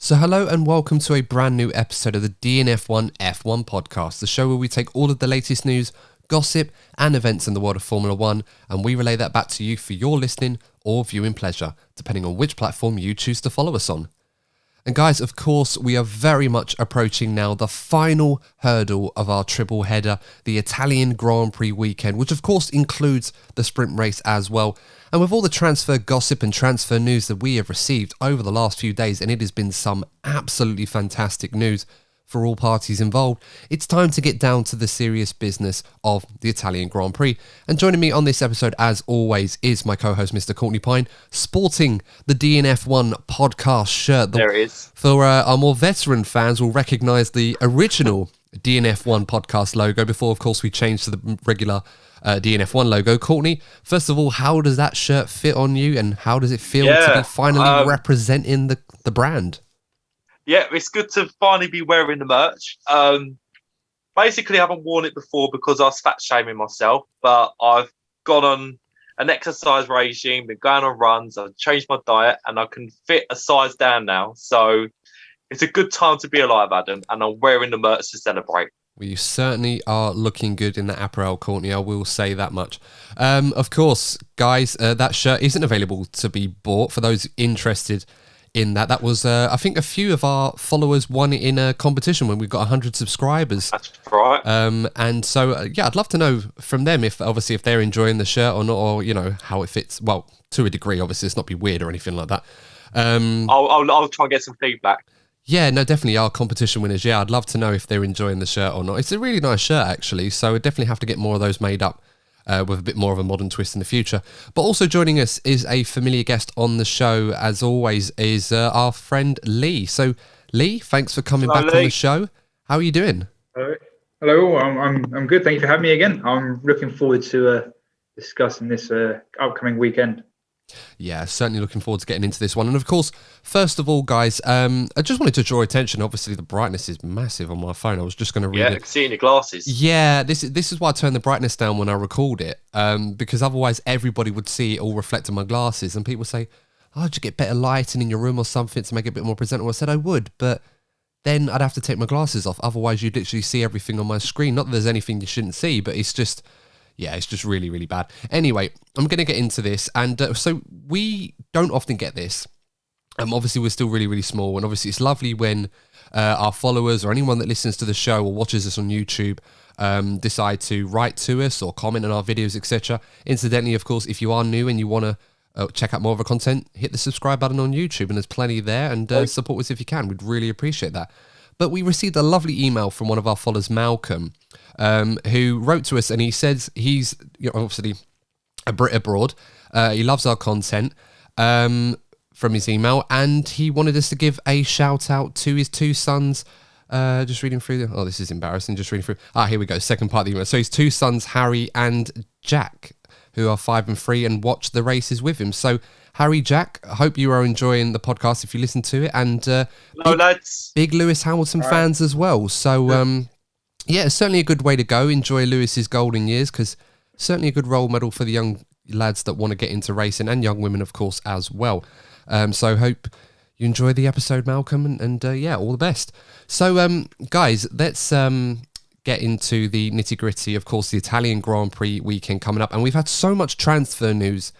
So hello and welcome to a brand new episode of the DNF1 F1 podcast, the show where we take all of the latest news, gossip and events in the world of Formula 1 and we relay that back to you for your listening or viewing pleasure, depending on which platform you choose to follow us on. And guys, of course, we are very much approaching now the final hurdle of our triple header, the Italian Grand Prix weekend, which of course includes the sprint race as well. And with all the transfer gossip and transfer news that we have received over the last few days, and it has been some absolutely fantastic news for all parties involved, it's time to get down to the serious business of the Italian Grand Prix. And joining me on this episode, as always, is my co-host, Mr. Courtney Pine, sporting the DNF1 podcast shirt. There it is. For our more veteran fans will recognise the original DNF1 podcast logo before, of course, we changed to the regular DNF1 logo. Courtney, first of all, how does that shirt fit on you and how does it feel to be finally representing the brand? Yeah, it's good to finally be wearing the merch. Basically, I haven't worn it before because I was fat shaming myself, but I've gone on an exercise regime, been going on runs, I've changed my diet, and I can fit a size down now. So it's a good time to be alive, Adam, and I'm wearing the merch to celebrate. Well, you certainly are looking good in that apparel, Courtney, I will say that much. Of course, guys, that shirt isn't available to be bought for those interested in that. That was, I think, a few of our followers won it in a competition when we got 100 subscribers. That's right. And so, yeah, I'd love to know from them if they're enjoying the shirt or not, or, you know, how it fits. Well, to a degree, obviously, it's not be weird or anything like that. I'll try and get some feedback. Yeah, no, definitely our competition winners. Yeah, I'd love to know if they're enjoying the shirt or not. It's a really nice shirt, actually, so we definitely have to get more of those made up with a bit more of a modern twist in the future. But also joining us is a familiar guest on the show, as always, is our friend Lee. So, Lee, thanks for coming back on the show. How are you doing? Hello, I'm good. Thank you for having me again. I'm looking forward to discussing this upcoming weekend. Yeah, certainly looking forward to getting into this one. And of course, first of all, guys, I just wanted to draw attention. Obviously, the brightness is massive on my phone. I was just going to read it. Yeah, I can see in your glasses. Yeah, this is why I turn the brightness down when I record it, because otherwise everybody would see it all reflect in my glasses. And people say, oh, did you get better lighting in your room or something to make it a bit more presentable? I said I would, but then I'd have to take my glasses off. Otherwise, you'd literally see everything on my screen. Not that there's anything you shouldn't see, but it's just... yeah, it's just really, really bad. Anyway, I'm going to get into this. And so we don't often get this. Obviously, we're still really, really small. And obviously, it's lovely when our followers or anyone that listens to the show or watches us on YouTube decide to write to us or comment on our videos, etc. Incidentally, of course, if you are new and you want to check out more of our content, hit the subscribe button on YouTube. And there's plenty there. And support us if you can. We'd really appreciate that. But we received a lovely email from one of our followers, Malcolm, who wrote to us, and he says he's obviously a Brit abroad. He loves our content from his email, and he wanted us to give a shout out to his two sons. Just reading through. Oh, this is embarrassing. Just reading through. Here we go. Second part of the email. So his two sons, Harry and Jack, who are 5 and 3, and watch the races with him. So Harry, Jack, I hope you are enjoying the podcast if you listen to it, and big Lewis Hamilton fans as well. So yeah, it's certainly a good way to go. Enjoy Lewis's golden years, because certainly a good role model for the young lads that want to get into racing, and young women, of course, as well. So hope you enjoy the episode, Malcolm, and yeah, all the best. So guys, let's get into the nitty gritty. Of course, the Italian Grand Prix weekend coming up, and we've had so much transfer news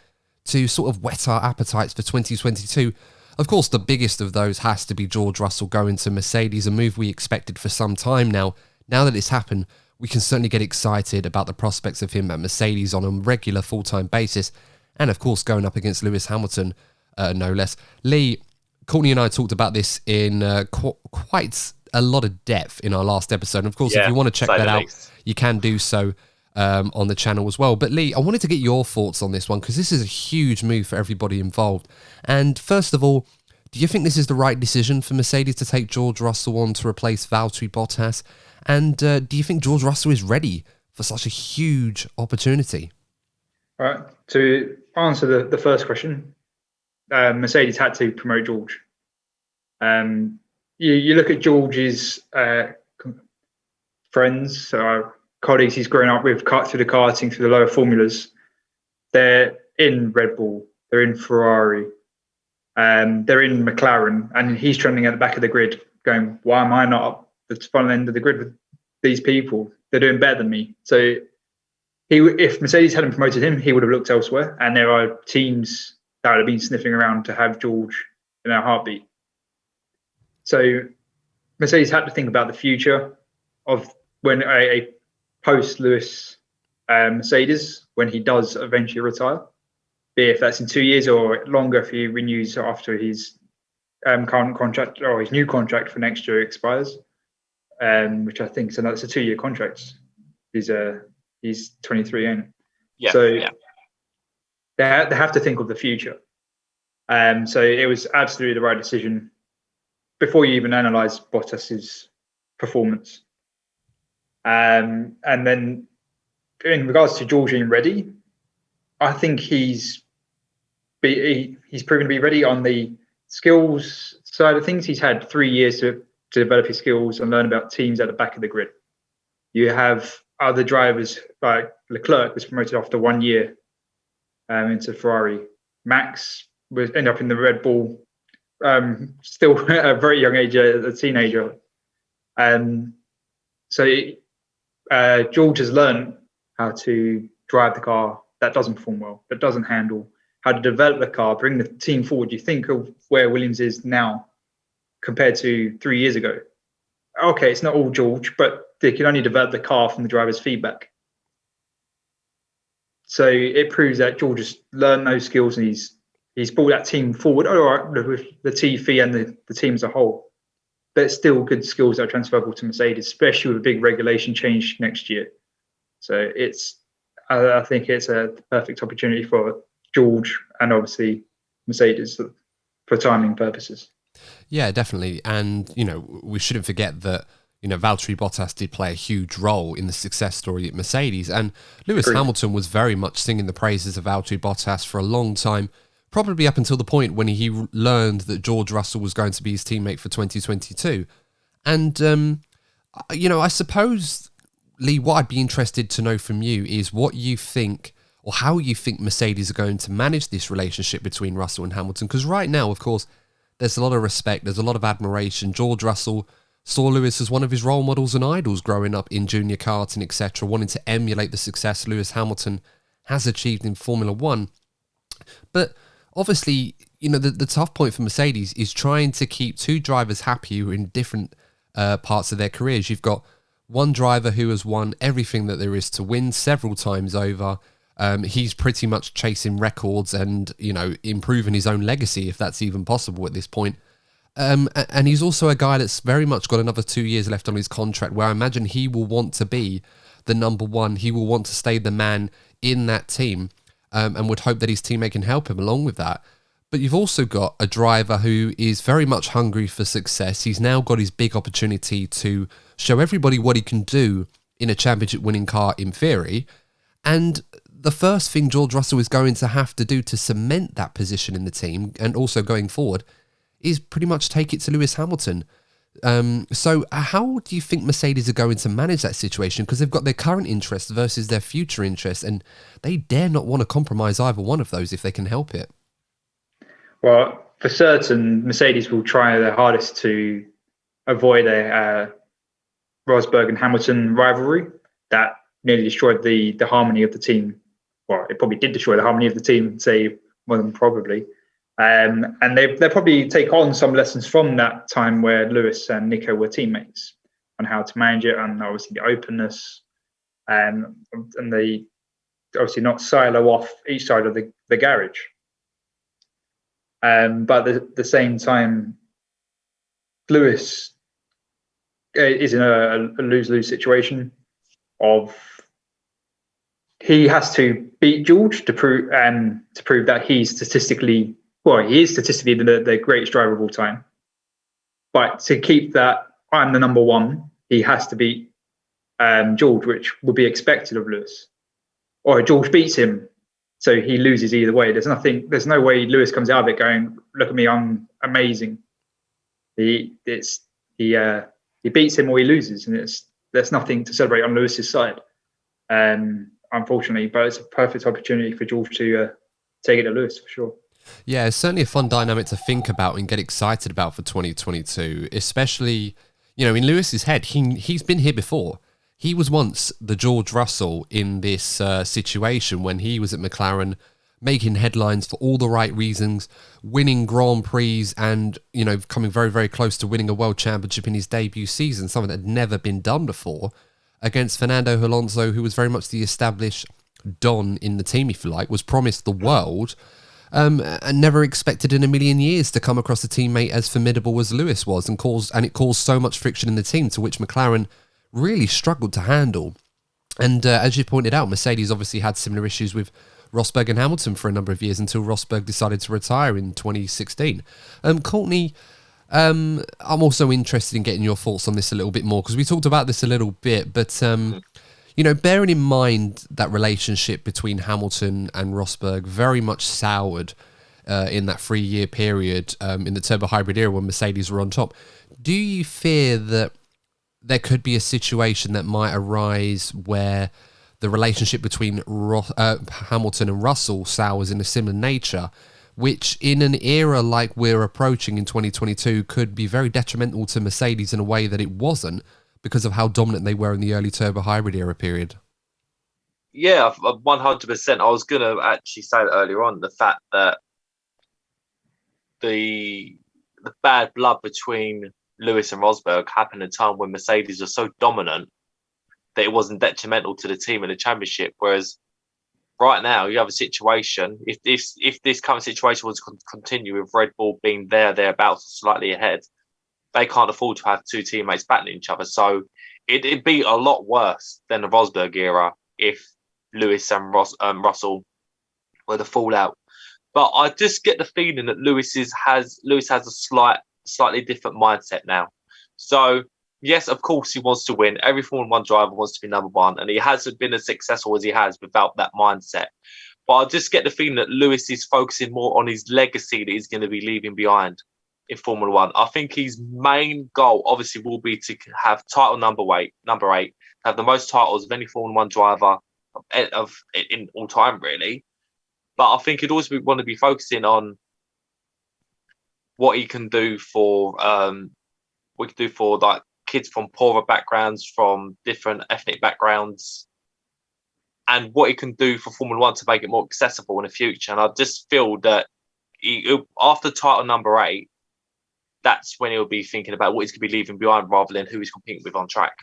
to sort of whet our appetites for 2022. Of course, the biggest of those has to be George Russell going to Mercedes, a move we expected for some time now. Now that it's happened, we can certainly get excited about the prospects of him at Mercedes on a regular full-time basis, and of course going up against Lewis Hamilton, no less. Lee, Courtney and I talked about this in quite a lot of depth in our last episode. And of course, if you want to check that out, you can do so on the channel as well. But Lee, I wanted to get your thoughts on this one, because this is a huge move for everybody involved. And first of all, do you think this is the right decision for Mercedes to take George Russell on to replace Valtteri Bottas? And do you think George Russell is ready for such a huge opportunity? All right. To answer the first question, Mercedes had to promote George. You look at George's friends, colleagues he's grown up with, cut through the karting, through the lower formulas. They're in Red Bull, they're in Ferrari. They're in McLaren, and he's trending at the back of the grid, going, "Why am I not up the front end of the grid with these people? They're doing better than me." So if Mercedes hadn't promoted him, he would have looked elsewhere. And there are teams that would have been sniffing around to have George in a heartbeat. So Mercedes had to think about the future of when a post-Lewis Mercedes, when he does eventually retire, be if that's in 2 years or longer if he renews after his current contract or his new contract for next year expires, which I think it's a 2-year contract. He's 23 in. Yeah, so yeah. They have to think of the future. So it was absolutely the right decision before you even analyse Bottas's performance. And then in regards to George being ready, I think he's proven to be ready on the skills side of things. He's had 3 years to develop his skills and learn about teams at the back of the grid. You have other drivers like Leclerc was promoted after 1 year into Ferrari. Max was ended up in the Red Bull, still at a very young age, a teenager. So George has learned how to drive the car that doesn't perform well, that doesn't handle, how to develop the car, bring the team forward. You think of where Williams is now compared to 3 years ago. Okay, it's not all George, but they can only develop the car from the driver's feedback. So it proves that George has learned those skills and he's brought that team forward. All right, with the Tiffy and the team as a whole, but it's still good skills that are transferable to Mercedes, especially with a big regulation change next year. So I think it's a perfect opportunity for George and obviously Mercedes for timing purposes. Yeah, definitely. And, we shouldn't forget that, Valtteri Bottas did play a huge role in the success story at Mercedes. And Lewis Hamilton was very much singing the praises of Valtteri Bottas for a long time, probably up until the point when he learned that George Russell was going to be his teammate for 2022. And, I suppose, Lee, what I'd be interested to know from you is what you think or how you think Mercedes are going to manage this relationship between Russell and Hamilton. Because right now, of course, there's a lot of respect, there's a lot of admiration. George Russell saw Lewis as one of his role models and idols growing up in junior karting, etc., wanting to emulate the success Lewis Hamilton has achieved in Formula One. But obviously, the tough point for Mercedes is trying to keep two drivers happy who are in different parts of their careers. You've got one driver who has won everything that there is to win several times over. He's pretty much chasing records and, improving his own legacy, if that's even possible at this point. And he's also a guy that's very much got another 2 years left on his contract, where I imagine he will want to be the number one. He will want to stay the man in that team, and would hope that his teammate can help him along with that. But you've also got a driver who is very much hungry for success. He's now got his big opportunity to show everybody what he can do in a championship-winning car in theory. And the first thing George Russell is going to have to do to cement that position in the team, and also going forward, is pretty much take it to Lewis Hamilton. So how do you think Mercedes are going to manage that situation? Because they've got their current interests versus their future interests, and they dare not want to compromise either one of those if they can help it. Well, for certain, Mercedes will try their hardest to avoid a Rosberg and Hamilton rivalry that nearly destroyed the harmony of the team. Well, it probably did destroy the harmony of the team, say more than probably. And they'll probably take on some lessons from that time where Lewis and Nico were teammates on how to manage it, and obviously the openness, and they obviously not silo off each side of the garage. But at the same time, Lewis is in a lose-lose situation of he has to beat George to prove that he's statistically the greatest driver of all time. But to keep that I'm the number one, he has to beat George, which would be expected of Lewis. Or George beats him, so he loses either way. There's no way Lewis comes out of it going, "Look at me, I'm amazing." He beats him or he loses, and there's nothing to celebrate on Lewis's side. Unfortunately, but it's a perfect opportunity for George to take it to Lewis for sure. Yeah, it's certainly a fun dynamic to think about and get excited about for 2022, especially, in Lewis's head, he's been here before. He was once the George Russell in this situation when he was at McLaren, making headlines for all the right reasons, winning Grand Prix and, coming very, very close to winning a world championship in his debut season, something that had never been done before, against Fernando Alonso, who was very much the established Don in the team, if you like, was promised the world, and never expected in a million years to come across a teammate as formidable as Lewis was, and it caused so much friction in the team, to which McLaren really struggled to handle. And as you pointed out, Mercedes obviously had similar issues with Rosberg and Hamilton for a number of years until Rosberg decided to retire in 2016. Courtney, I'm also interested in getting your thoughts on this a little bit more, because we talked about this a little bit, but bearing in mind that relationship between Hamilton and Rosberg very much soured in that 3-year period in the turbo hybrid era when Mercedes were on top, do you fear that there could be a situation that might arise where the relationship between Hamilton and Russell sours in a similar nature, which in an era like we're approaching in 2022 could be very detrimental to Mercedes in a way that it wasn't, because of how dominant they were in the early turbo hybrid era period? Yeah, 100%. I was going to actually say that earlier on, the fact that the bad blood between Lewis and Rosberg happened at a time when Mercedes was so dominant that it wasn't detrimental to the team in the championship. Whereas right now, you have a situation, if this current situation was to continue with Red Bull being thereabouts, slightly ahead, they can't afford to have two teammates battling each other. So it'd be a lot worse than the Rosberg era if Lewis and Russell were to fall out. But I just get the feeling that Lewis has a slightly different mindset now. So yes, of course he wants to win. Every Formula 1 driver wants to be number one, and he hasn't been as successful as he has without that mindset. But I just get the feeling that Lewis is focusing more on his legacy that he's going to be leaving behind in Formula 1. I think his main goal obviously will be to have title number 8, have the most titles of any Formula 1 driver in all time, really. But I think he'd also want to be focusing on what he can do for like kids from poorer backgrounds, from different ethnic backgrounds, and what he can do for Formula 1 to make it more accessible in the future. And I just feel that after title number 8, that's when he'll be thinking about what he's going to be leaving behind rather than who he's competing with on track.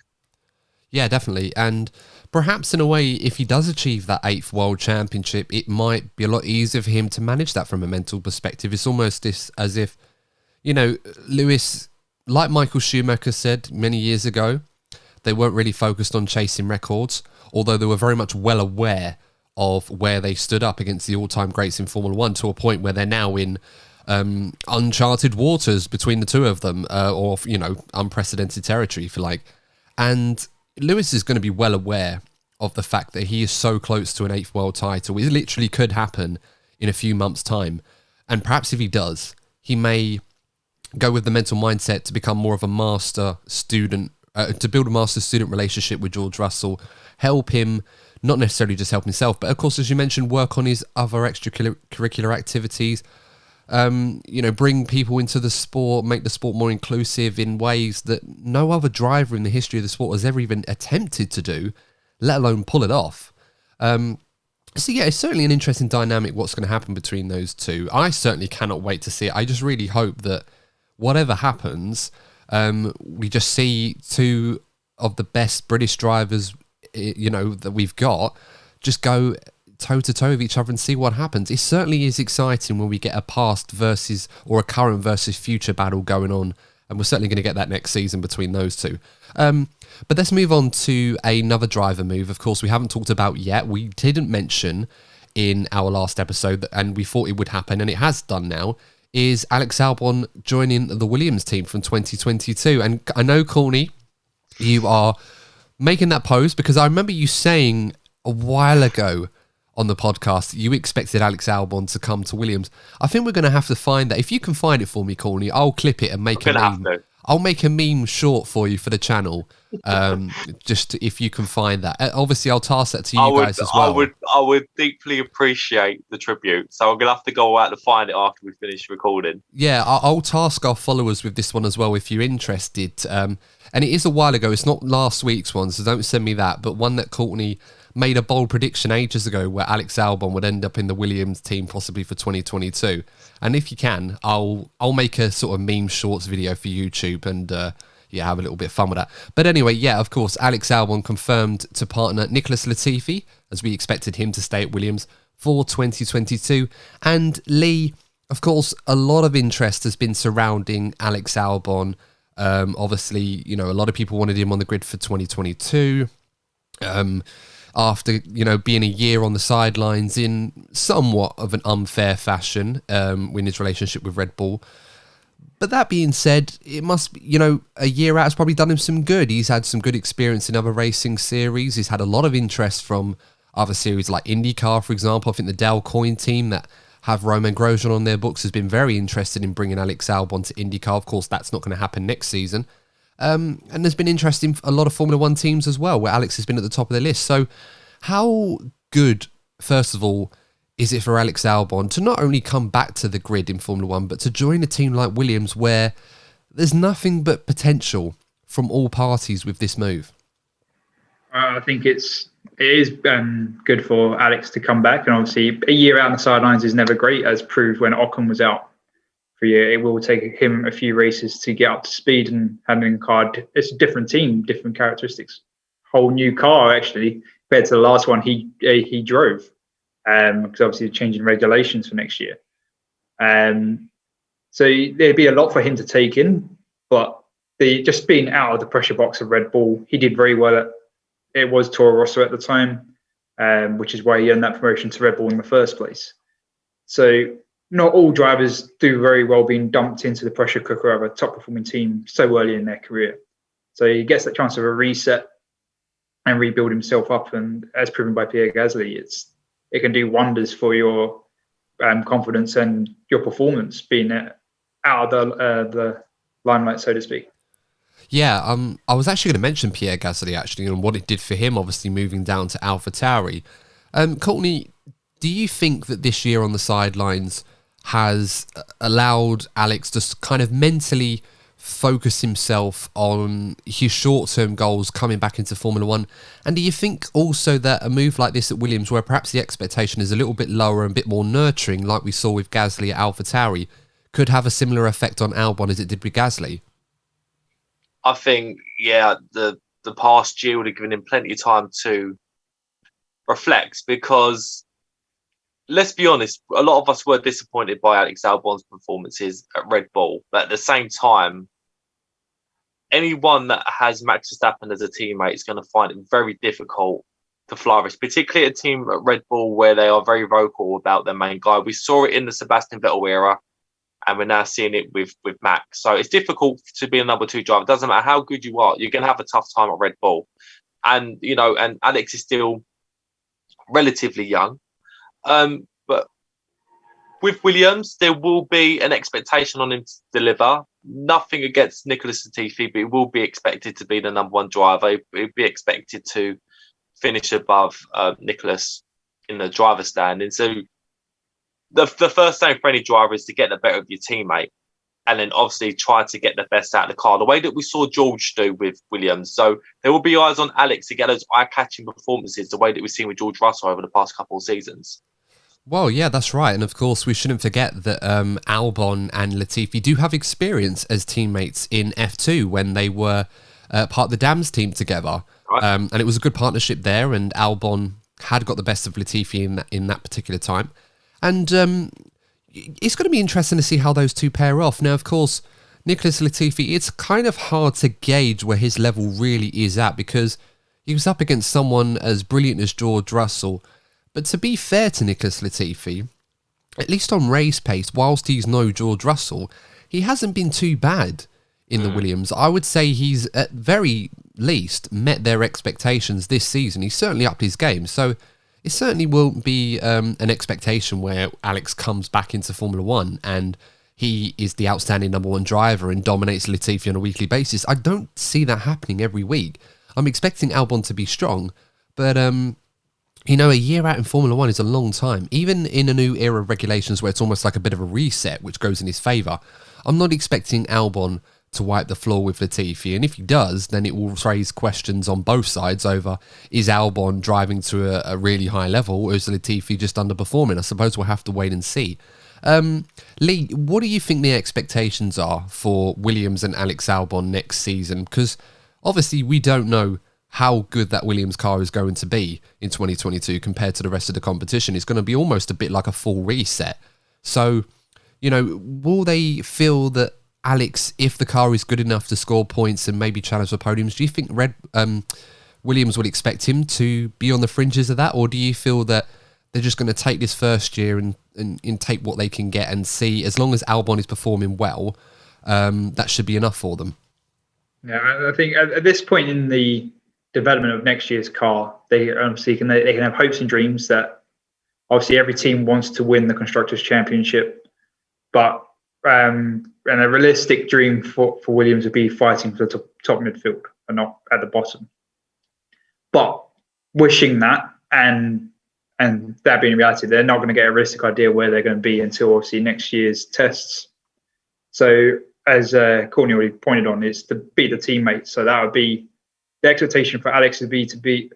Yeah, definitely. And perhaps in a way, if he does achieve that 8th World Championship, it might be a lot easier for him to manage that from a mental perspective. It's almost as if, Lewis, like Michael Schumacher said many years ago, they weren't really focused on chasing records, although they were very much well aware of where they stood up against the all-time greats in Formula 1, to a point where they're now in uncharted waters between the two of them, or unprecedented territory, if you like. And Lewis is going to be well aware of the fact that he is so close to an 8th world title. It literally could happen in a few months' time, and perhaps if he does, he may go with the mental mindset to become more of a master-student, to build a master-student relationship with George Russell, help him, not necessarily just help himself, but of course, as you mentioned, work on his other extracurricular activities, bring people into the sport, make the sport more inclusive in ways that no other driver in the history of the sport has ever even attempted to do, let alone pull it off. So yeah, it's certainly an interesting dynamic what's going to happen between those two. I certainly cannot wait to see it. I just really hope that whatever happens, we just see two of the best British drivers, that we've got, just go toe-to-toe with each other and see what happens. It certainly is exciting when we get a past versus, or a current versus future battle going on, and we're certainly going to get that next season between those two. But let's move on to another driver move. Of course, we haven't talked about yet. We didn't mention in our last episode, and we thought it would happen, and it has done now, is Alex Albon joining the Williams team from 2022. And I know, Courtney, you are making that pose because I remember you saying a while ago on the podcast you expected Alex Albon to come to Williams. I think we're going to have to find that. If you can find it for me, Courtney, I'll clip it and make a meme. I'll make a meme short for you for the channel, just if you can find that. Obviously, I'll task that to you guys as well. I would deeply appreciate the tribute. So I'm gonna have to go out and find it after we finish recording. Yeah, I'll task our followers with this one as well if you're interested. And it is a while ago. It's not last week's one, so don't send me that. But one that Courtney made a bold prediction ages ago where Alex Albon would end up in the Williams team possibly for 2022. And if you can, I'll make a sort of meme shorts video for YouTube and yeah, have a little bit of fun with that. But anyway, yeah, of course, Alex Albon confirmed to partner Nicholas Latifi, as we expected him to stay at Williams for 2022. And Lee, of course, a lot of interest has been surrounding Alex Albon. Obviously, you know, a lot of people wanted him on the grid for 2022. After, you know, being a year on the sidelines in somewhat of an unfair fashion in his relationship with Red Bull. But that being said, it must be, you know, a year out has probably done him some good. He's had some good experience in other racing series. He's had a lot of interest from other series like IndyCar, for example. I think the Dale Coyne team that have Romain Grosjean on their books has been very interested in bringing Alex Albon to IndyCar. Of course, that's not going to happen next season. And there's been interest in a lot of Formula One teams as well, where Alex has been at the top of the list. So how good, first of all, is it for Alex Albon to not only come back to the grid in Formula One, but to join a team like Williams where there's nothing but potential from all parties with this move? I think it is good for Alex to come back. And obviously, a year out on the sidelines is never great, as proved when Ocon was out for a year. It will take him a few races to get up to speed and handling car. It's a different team, different characteristics. Whole new car, actually, compared to the last one he drove. Because obviously changing regulations for next year. So there'd be a lot for him to take in, but just being out of the pressure box of Red Bull, he did very well it was Toro Rosso at the time, which is why he earned that promotion to Red Bull in the first place. So not all drivers do very well being dumped into the pressure cooker of a top performing team so early in their career. So he gets that chance of a reset and rebuild himself up. And as proven by Pierre Gasly, it can do wonders for your confidence and your performance being out of the limelight, so to speak. Yeah, I was actually going to mention Pierre Gasly, actually, and what it did for him, obviously, moving down to Alfa Tauri. Courtney, do you think that this year on the sidelines has allowed Alex to kind of mentally focus himself on his short-term goals coming back into Formula One? And do you think also that a move like this at Williams, where perhaps the expectation is a little bit lower and a bit more nurturing, like we saw with Gasly at Alfa Tauri, could have a similar effect on Albon as it did with Gasly? I think, yeah, the past year would have given him plenty of time to reflect, because let's be honest, a lot of us were disappointed by Alex Albon's performances at Red Bull. But at the same time, anyone that has Max Verstappen as a teammate is going to find it very difficult to flourish, particularly a team at Red Bull where they are very vocal about their main guy. We saw it in the Sebastian Vettel era, and we're now seeing it with Max. So it's difficult to be a number two driver. It doesn't matter how good you are, you're going to have a tough time at Red Bull. And, you know, and Alex is still relatively young. But with Williams, there will be an expectation on him to deliver. Nothing against Nicholas Latifi, but he will be expected to be the number one driver. He'll be expected to finish above Nicholas in the driver's stand. And so the first aim for any driver is to get the better of your teammate, and then obviously try to get the best out of the car, the way that we saw George do with Williams. So there will be eyes on Alex to get those eye-catching performances, the way that we've seen with George Russell over the past couple of seasons. Well, yeah, that's right. And of course, we shouldn't forget that Albon and Latifi do have experience as teammates in F2 when they were part of the Dams team together. Right. And it was a good partnership there, and Albon had got the best of Latifi in that particular time. And it's going to be interesting to see how those two pair off. Now, of course, Nicholas Latifi, it's kind of hard to gauge where his level really is at, because he was up against someone as brilliant as George Russell. But to be fair to Nicholas Latifi, at least on race pace, whilst he's no George Russell, he hasn't been too bad in the Williams. I would say he's at very least met their expectations this season. He's certainly upped his game. So it certainly will be an expectation where Alex comes back into Formula One and he is the outstanding number one driver and dominates Latifi on a weekly basis. I don't see that happening every week. I'm expecting Albon to be strong, but you know, a year out in Formula One is a long time. Even in a new era of regulations where it's almost like a bit of a reset, which goes in his favour, I'm not expecting Albon to wipe the floor with Latifi. And if he does, then it will raise questions on both sides over, is Albon driving to a really high level, or is Latifi just underperforming? I suppose we'll have to wait and see. Lee, what do you think the expectations are for Williams and Alex Albon next season? Because obviously we don't know how good that Williams car is going to be in 2022 compared to the rest of the competition. It's going to be almost a bit like a full reset. So, you know, will they feel that Alex, if the car is good enough to score points and maybe challenge for podiums, do you think Williams would expect him to be on the fringes of that? Or do you feel that they're just going to take this first year and take what they can get and see, as long as Albon is performing well, that should be enough for them? Yeah, I think at this point in the development of next year's car, they obviously can have hopes and dreams that obviously every team wants to win the Constructors' Championship, but and a realistic dream for Williams would be fighting for the top midfield and not at the bottom. But wishing that and that being reality, they're not going to get a realistic idea where they're going to be until obviously next year's tests. So as Courtney already pointed on, is to beat the teammates. So that would be the expectation for Alex to beat Latifi,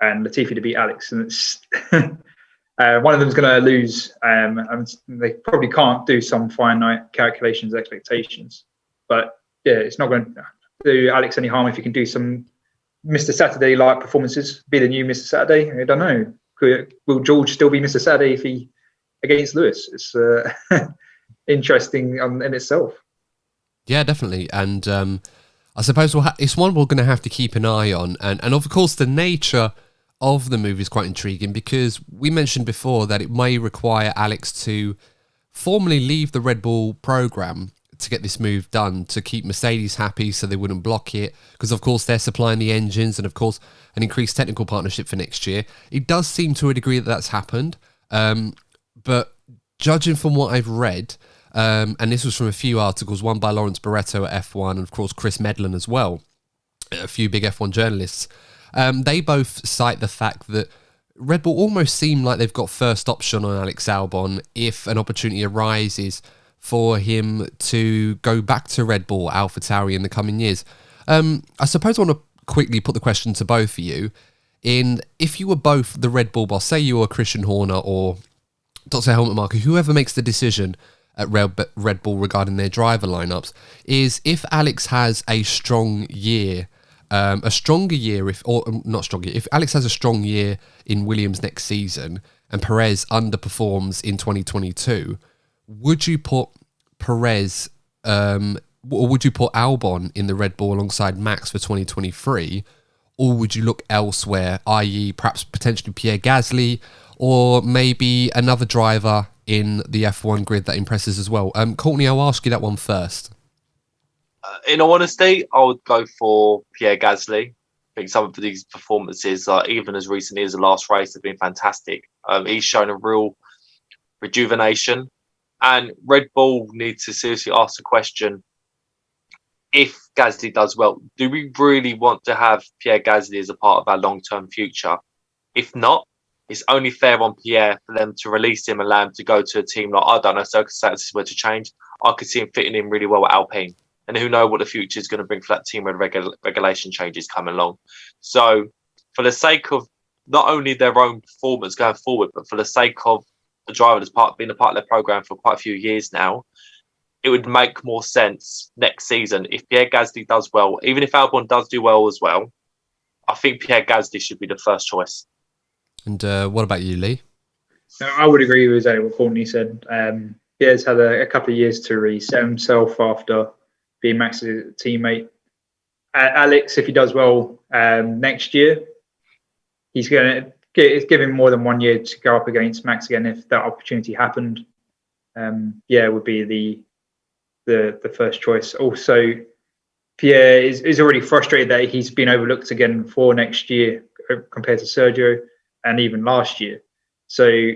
and Latifi to beat Alex. And it's one of them is going to lose, and they probably can't do some finite calculations, expectations. But yeah, it's not going to do Alex any harm if you can do some Mr. Saturday-like performances, be the new Mr. Saturday. I don't know. Will George still be Mr. Saturday if he against Lewis? It's interesting in itself. Yeah, definitely. And I suppose it's one we're going to have to keep an eye on. And of course, the nature of the move is quite intriguing, because we mentioned before that it may require Alex to formally leave the Red Bull program to get this move done, to keep Mercedes happy so they wouldn't block it, because of course they're supplying the engines and of course an increased technical partnership for next year. It does seem to a degree that that's happened, but judging from what I've read, and this was from a few articles, one by Lawrence Barretto at F1 and of course Chris Medland as well, a few big F1 journalists, they both cite the fact that Red Bull almost seem like they've got first option on Alex Albon if an opportunity arises for him to go back to Red Bull, Alpha Tauri in the coming years. I suppose I want to quickly put the question to both of you. If you were both the Red Bull boss, say you were Christian Horner or Dr. Helmut Marko, whoever makes the decision at Red Bull regarding their driver lineups, is if Alex has a strong year, if Alex has a strong year in Williams next season and Perez underperforms in 2022, would you put Perez, or would you put Albon in the Red Bull alongside Max for 2023, or would you look elsewhere, i.e. perhaps potentially Pierre Gasly, or maybe another driver in the F1 grid that impresses as well? Courtney, I'll ask you that one first. In all honesty, I would go for Pierre Gasly. I think some of these performances, even as recently as the last race, have been fantastic. He's shown a real rejuvenation. And Red Bull needs to seriously ask the question, if Gasly does well, do we really want to have Pierre Gasly as a part of our long-term future? If not, it's only fair on Pierre for them to release him and allow him to go to a team like, I don't know, circumstances were to change. I could see him fitting in really well at Alpine. And who knows what the future is going to bring for that team when regulation changes come along. So for the sake of not only their own performance going forward, but for the sake of the driver that's been a part of their program for quite a few years now, it would make more sense next season if Pierre Gasly does well. Even if Albon does do well as well, I think Pierre Gasly should be the first choice. And what about you, Lee? I would agree with what Courtney said. Pierre's had a couple of years to reset himself after being Max's teammate. Alex, if he does well next year, he's going to give him more than 1 year to go up against Max again if that opportunity happened. Would be the first choice. Also, Pierre is already frustrated that he's been overlooked again for next year compared to Sergio and even last year. So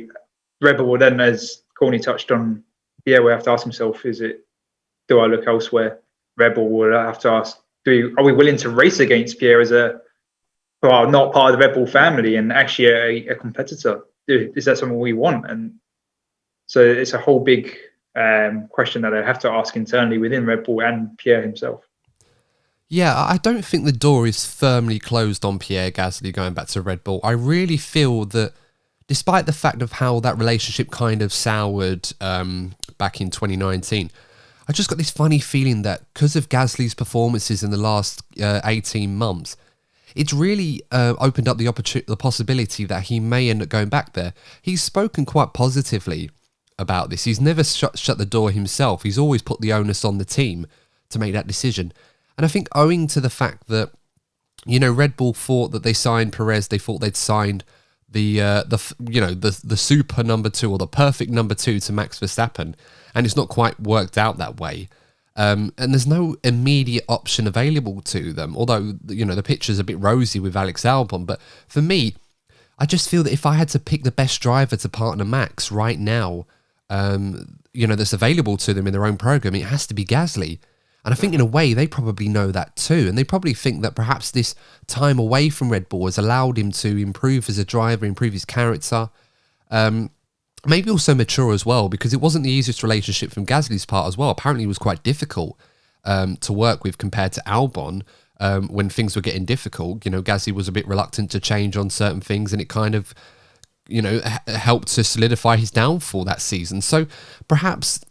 Red Bull will then, as Courtney touched on, Pierre will have to ask himself, do I look elsewhere? Red Bull will have to ask, are we willing to race against Pierre as not part of the Red Bull family and actually a competitor? Is that something we want? And so it's a whole big question that they have to ask internally within Red Bull and Pierre himself. Yeah, I don't think the door is firmly closed on Pierre Gasly going back to Red Bull. I really feel that despite the fact of how that relationship kind of soured back in 2019, I just got this funny feeling that because of Gasly's performances in the last 18 months, it's really opened up the possibility that he may end up going back there. He's spoken quite positively about this. He's never shut the door himself. He's always put the onus on the team to make that decision. And I think owing to the fact that, Red Bull thought that they signed Perez, they thought they'd signed the super number 2 or the perfect number 2 to Max Verstappen, and it's not quite worked out that way. And there's no immediate option available to them, although, the picture's a bit rosy with Alex Albon. But for me, I just feel that if I had to pick the best driver to partner Max right now, that's available to them in their own program, it has to be Gasly. And I think in a way they probably know that too. And they probably think that perhaps this time away from Red Bull has allowed him to improve as a driver, improve his character. Maybe also mature as well, because it wasn't the easiest relationship from Gasly's part as well. Apparently it was quite difficult to work with compared to Albon when things were getting difficult. Gasly was a bit reluctant to change on certain things, and it kind of, helped to solidify his downfall that season. So perhaps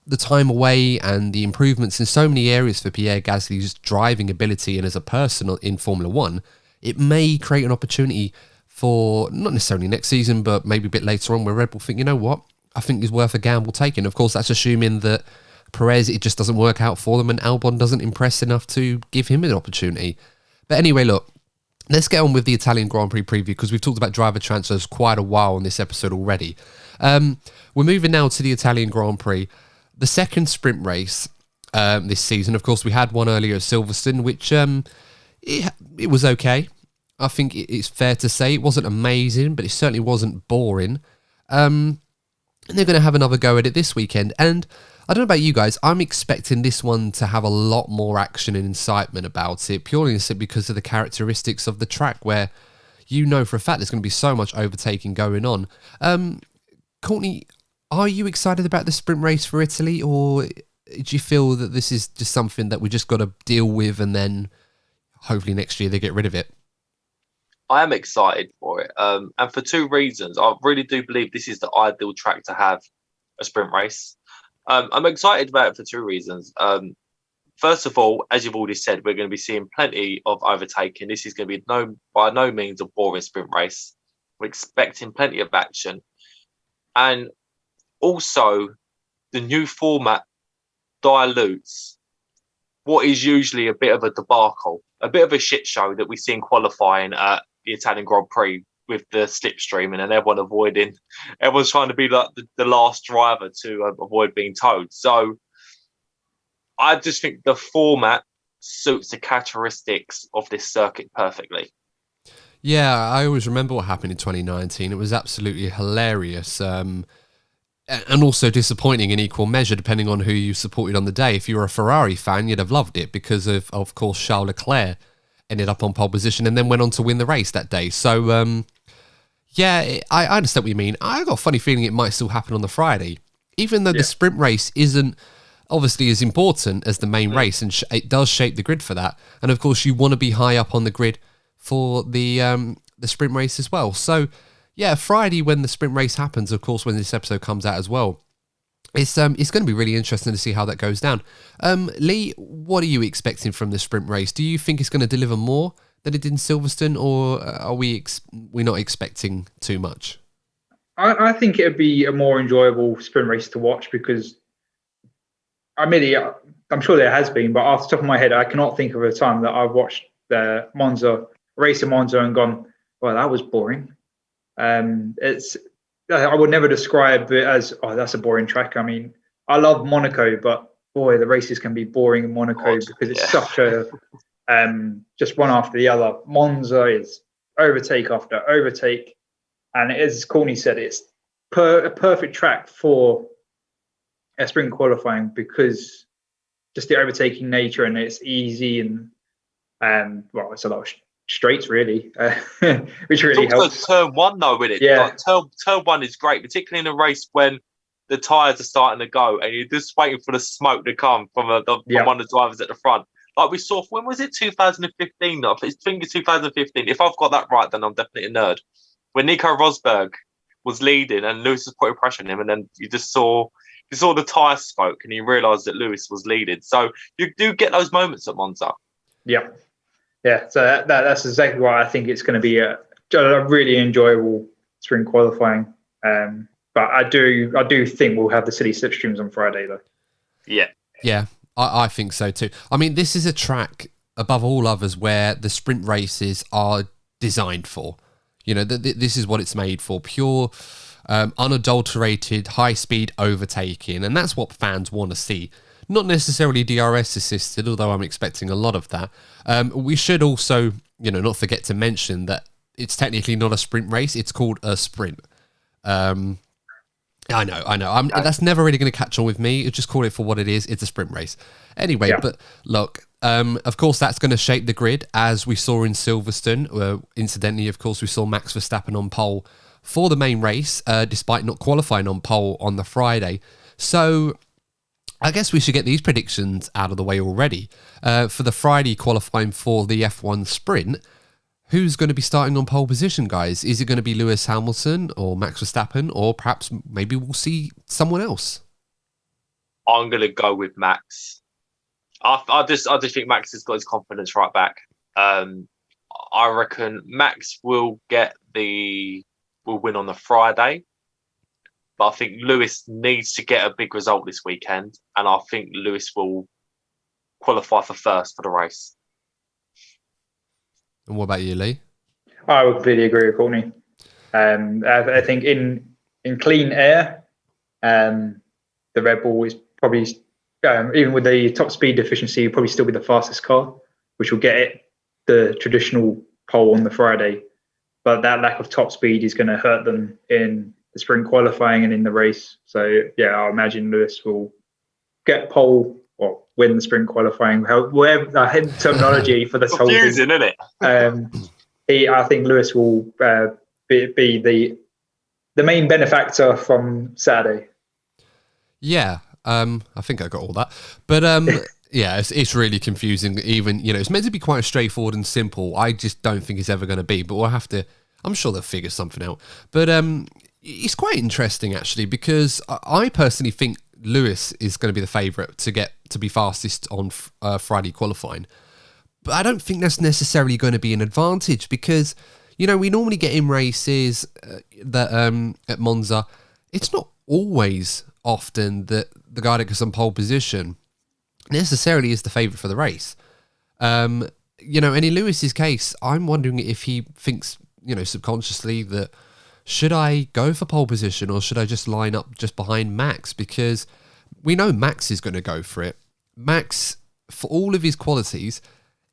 the time away and the improvements in so many areas for Pierre Gasly's driving ability and as a person in Formula One, it may create an opportunity for not necessarily next season, but maybe a bit later on where Red Bull think, you know what, I think it's worth a gamble taking. Of course, that's assuming that Perez, it just doesn't work out for them and Albon doesn't impress enough to give him an opportunity. But anyway, look, let's get on with the Italian Grand Prix preview, because we've talked about driver transfers quite a while on this episode already. We're moving now to the Italian Grand Prix. The second sprint race this season. Of course, we had one earlier at Silverstone, which it was okay. I think it's fair to say it wasn't amazing, but it certainly wasn't boring. And they're going to have another go at it this weekend. And I don't know about you guys, I'm expecting this one to have a lot more action and incitement about it, purely because of the characteristics of the track, where for a fact there's going to be so much overtaking going on. Courtney, are you excited about the sprint race for Italy, or do you feel that this is just something that we just got to deal with and then hopefully next year they get rid of it? I am excited for it, and for two reasons. I really do believe this is the ideal track to have a sprint race. I'm excited about it for two reasons. First of all, as you've already said, we're going to be seeing plenty of overtaking. This is going to be by no means a boring sprint race. We're expecting plenty of action. And also, the new format dilutes what is usually a bit of a debacle, a bit of a shit show that we see in qualifying at the Italian Grand Prix with the slipstreaming and everyone's trying to be like the last driver to avoid being towed. So I just think the format suits the characteristics of this circuit perfectly. Yeah, I always remember what happened in 2019. It was absolutely hilarious. And also disappointing in equal measure, depending on who you supported on the day. If you were a Ferrari fan, you'd have loved it because of course, Charles Leclerc ended up on pole position and then went on to win the race that day. So, I understand what you mean. I got a funny feeling it might still happen on the Friday, even though the sprint race isn't obviously as important as the main race, and it does shape the grid for that. And of course, you want to be high up on the grid for the sprint race as well. So, yeah, Friday when the sprint race happens, of course, when this episode comes out as well, it's going to be really interesting to see how that goes down. Lee, what are you expecting from the sprint race? Do you think it's going to deliver more than it did in Silverstone, or are we not expecting too much? I think it would be a more enjoyable sprint race to watch because, I'm sure there has been, but off the top of my head, I cannot think of a time that I've watched the race in Monza and gone, well, that was boring. I would never describe it as, that's a boring track. I mean, I love Monaco, but boy, the races can be boring in Monaco because it's such a just one after the other. Monza is overtake after overtake, and as Courtney said, it's a perfect track for sprint qualifying because just the overtaking nature, and it's easy, and well, it's a lot of straights really, which really helps. Turn one though, with it, Yeah. like, turn one is great, particularly in a race when the tyres are starting to go and you're just waiting for the smoke to come from one of the drivers at the front. Like we saw, when was it? 2015? I think it's 2015. If I've got that right, then I'm definitely a nerd. When Nico Rosberg was leading and Lewis was putting pressure on him, and then you saw the tyre smoke and you realised that Lewis was leading. So you do get those moments at Monza. Yeah. So that's exactly why I think it's going to be a really enjoyable sprint qualifying. But I do think we'll have the silly slipstreams on Friday though. Yeah, I think so too. I mean, this is a track above all others where the sprint races are designed for. You know, this is what it's made for. Pure, unadulterated, high-speed overtaking. And that's what fans want to see. Not necessarily DRS assisted, although I'm expecting a lot of that. We should also, not forget to mention that it's technically not a sprint race. It's called a sprint. I know. That's never really going to catch on with me. Just call it for what it is. It's a sprint race. Anyway, but look, of course, that's going to shape the grid as we saw in Silverstone. Incidentally, of course, we saw Max Verstappen on pole for the main race, despite not qualifying on pole on the Friday. So I guess we should get these predictions out of the way already. For the Friday qualifying for the F1 sprint, who's going to be starting on pole position, guys? Is it going to be Lewis Hamilton or Max Verstappen, or perhaps maybe we'll see someone else? I'm going to go with Max. I just think Max has got his confidence right back. I reckon Max will win on the Friday, but I think Lewis needs to get a big result this weekend, and I think Lewis will qualify for first for the race. And what about you, Lee? I would completely agree with Courtney. I think in clean air, the Red Bull is probably, even with the top speed efficiency, will probably still be the fastest car, which will get it the traditional pole on the Friday. But that lack of top speed is going to hurt them in the sprint qualifying and in the race. So, I imagine Lewis will get pole or win the sprint qualifying. Whatever I terminology for this whole thing. Confusing, isn't it? I think Lewis will be the main benefactor from Saturday. Yeah, I think I got all that. But yeah, it's really confusing. Even, it's meant to be quite straightforward and simple. I just don't think it's ever going to be. But we'll have to, I'm sure they'll figure something out. But it's quite interesting, actually, because I personally think Lewis is going to be the favourite to be fastest on Friday qualifying. But I don't think that's necessarily going to be an advantage because, we normally get in races that at Monza, it's not always often that the guy that gets on pole position necessarily is the favourite for the race. And in Lewis's case, I'm wondering if he thinks, subconsciously that should I go for pole position or should I just line up just behind Max? Because we know Max is going to go for it. Max, for all of his qualities,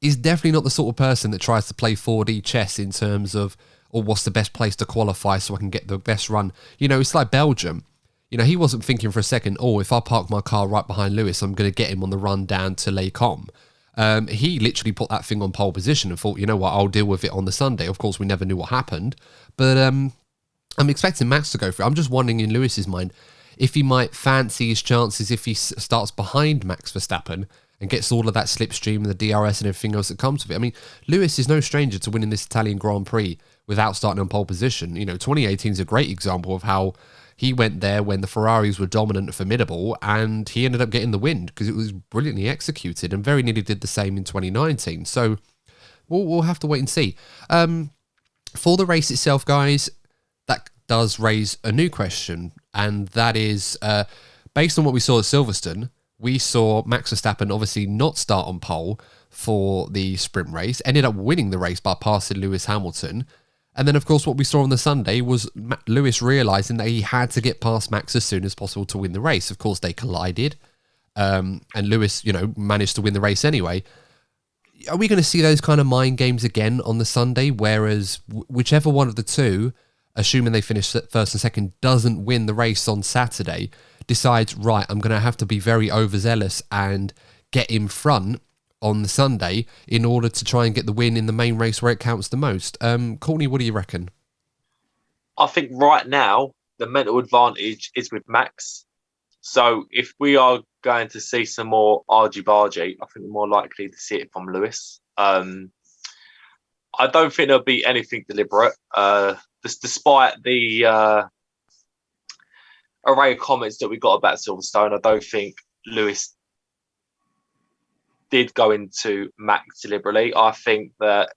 is definitely not the sort of person that tries to play 4D chess in terms of, what's the best place to qualify so I can get the best run. It's like Belgium. He wasn't thinking for a second, if I park my car right behind Lewis, I'm going to get him on the run down to Les Combes. He literally put that thing on pole position and thought, I'll deal with it on the Sunday. Of course, we never knew what happened. But I'm expecting Max to go for it. I'm just wondering in Lewis's mind if he might fancy his chances if he starts behind Max Verstappen and gets all of that slipstream and the DRS and everything else that comes with it. I mean, Lewis is no stranger to winning this Italian Grand Prix without starting on pole position. 2018 is a great example of how he went there when the Ferraris were dominant and formidable, and he ended up getting the win because it was brilliantly executed, and very nearly did the same in 2019. So we'll have to wait and see. For the race itself, guys, that does raise a new question, and that is, based on what we saw at Silverstone, we saw Max Verstappen obviously not start on pole for the sprint race, ended up winning the race by passing Lewis Hamilton. And then, of course, what we saw on the Sunday was Lewis realising that he had to get past Max as soon as possible to win the race. Of course, they collided, and Lewis, managed to win the race anyway. Are we going to see those kind of mind games again on the Sunday, whereas whichever one of the two assuming they finish first and second, doesn't win the race on Saturday, decides, right, I'm going to have to be very overzealous and get in front on the Sunday in order to try and get the win in the main race where it counts the most. Courtney, what do you reckon? I think right now the mental advantage is with Max. So if we are going to see some more argy-bargy, I think we're more likely to see it from Lewis. I don't think there'll be anything deliberate. Despite the array of comments that we got about Silverstone, I don't think Lewis did go into Max deliberately. I think that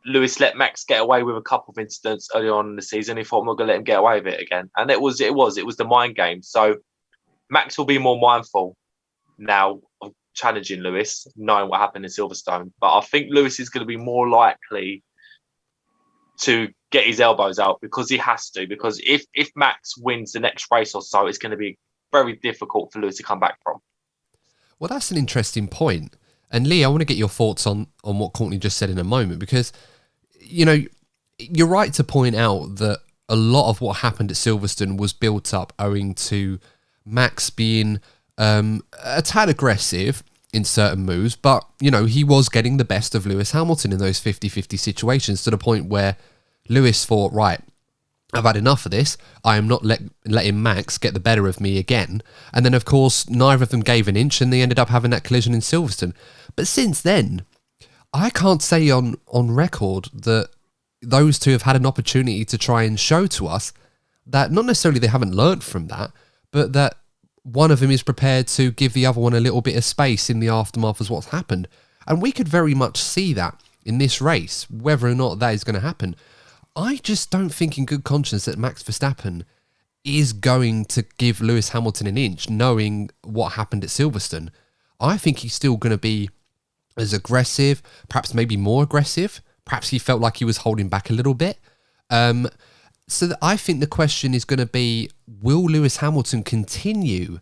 Lewis let Max get away with a couple of incidents early on in the season. He thought, I'm not going to let him get away with it again. And it was the mind game. So Max will be more mindful now of challenging Lewis, knowing what happened in Silverstone. But I think Lewis is going to be more likely to get his elbows out because he has to. Because if Max wins the next race or so, it's going to be very difficult for Lewis to come back from. Well, that's an interesting point. And Lee, I want to get your thoughts on what Courtney just said in a moment, because, you know, you're right to point out that a lot of what happened at Silverstone was built up owing to Max being a tad aggressive in certain moves, but, you know, he was getting the best of Lewis Hamilton in those 50-50 situations to the point where Lewis thought, right, I've had enough of this. I am not letting Max get the better of me again. And then, of course, neither of them gave an inch and they ended up having that collision in Silverstone. But since then, I can't say on record that those two have had an opportunity to try and show to us that not necessarily they haven't learnt from that, but that one of them is prepared to give the other one a little bit of space in the aftermath of what's happened. And we could very much see that in this race, whether or not that is going to happen. I just don't think in good conscience that Max Verstappen is going to give Lewis Hamilton an inch, knowing what happened at Silverstone. I think he's still going to be as aggressive, perhaps maybe more aggressive. Perhaps he felt like he was holding back a little bit. So I think the question is going to be, will Lewis Hamilton continue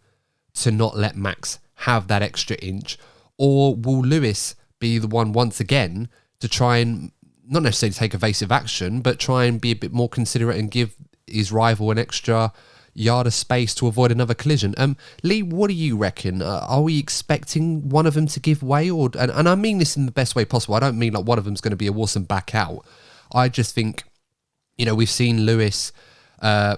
to not let Max have that extra inch? Or will Lewis be the one once again to try and not necessarily take evasive action, but try and be a bit more considerate and give his rival an extra yard of space to avoid another collision? Lee, what do you reckon? Are we expecting one of them to give way? And I mean this in the best way possible. I don't mean like one of them's going to be a wuss and back out. I just think, you know, we've seen Lewis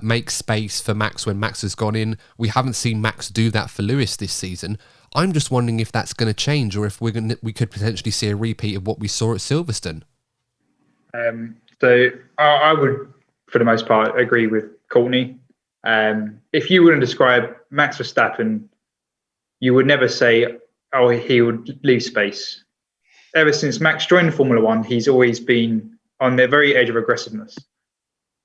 make space for Max when Max has gone in. We haven't seen Max do that for Lewis this season. I'm just wondering if that's going to change, or if we could potentially see a repeat of what we saw at Silverstone. So I would, for the most part, agree with Courtney. If you were to describe Max Verstappen, you would never say, oh, he would leave space. Ever since Max joined Formula One, he's always been on the very edge of aggressiveness.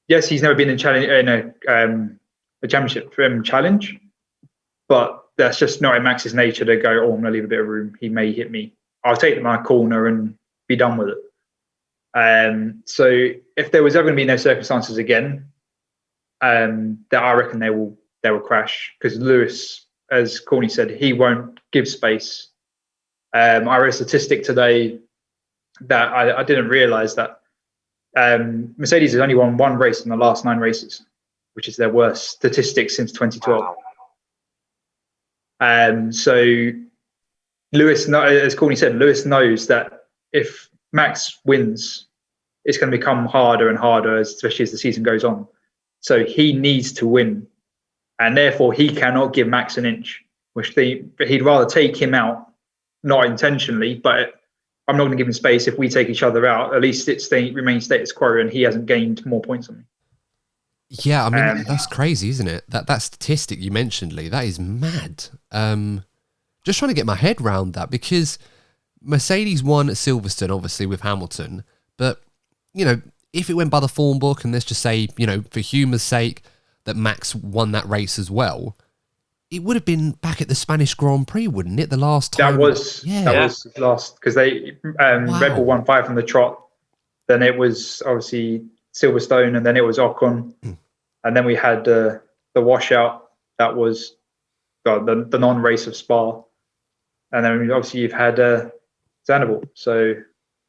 Yes, he's never been in a championship challenge, but that's just not in Max's nature to go, oh, I'm going to leave a bit of room. He may hit me. I'll take my corner and be done with it. So if there was ever going to be no circumstances again, that I reckon they will crash, because Lewis, as Courtney said, he won't give space. I read a statistic today that I didn't realise that Mercedes has only won one race in the last 9 races, which is their worst statistic since 2012. So Lewis, as Courtney said, Lewis knows that if Max wins, it's going to become harder and harder, especially as the season goes on. So he needs to win, and therefore he cannot give Max an inch, he'd rather take him out, not intentionally, but I'm not going to give him space. If we take each other out, at least it remains status quo and he hasn't gained more points on me. Yeah, I mean, that's crazy, isn't it? That statistic you mentioned, Lee, that is mad. Just trying to get my head around that, because Mercedes won at Silverstone, obviously, with Hamilton. But, you know, if it went by the form book, and let's just say, you know, for humour's sake, that Max won that race as well, it would have been back at the Spanish Grand Prix, wouldn't it? The last time. That was last, because they Red Bull won 5 from the trot. Then it was obviously Silverstone, and then it was Ocon. And then we had the washout. That was the non-race of Spa. And then obviously you've had Zandvoort. So,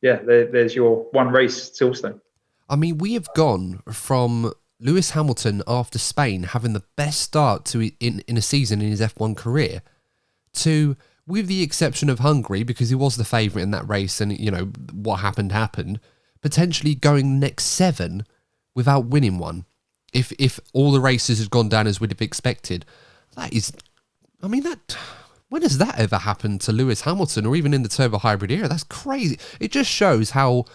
yeah, there's your one race, Silverstone. I mean, we have gone from Lewis Hamilton, after Spain, having the best start to in a season in his F1 career, to, with the exception of Hungary, because he was the favourite in that race and, you know, what happened, potentially going next 7 without winning one. If all the races had gone down as we'd have expected, that is, I mean, that, when has that ever happened to Lewis Hamilton, or even in the turbo hybrid era? That's crazy. It just shows how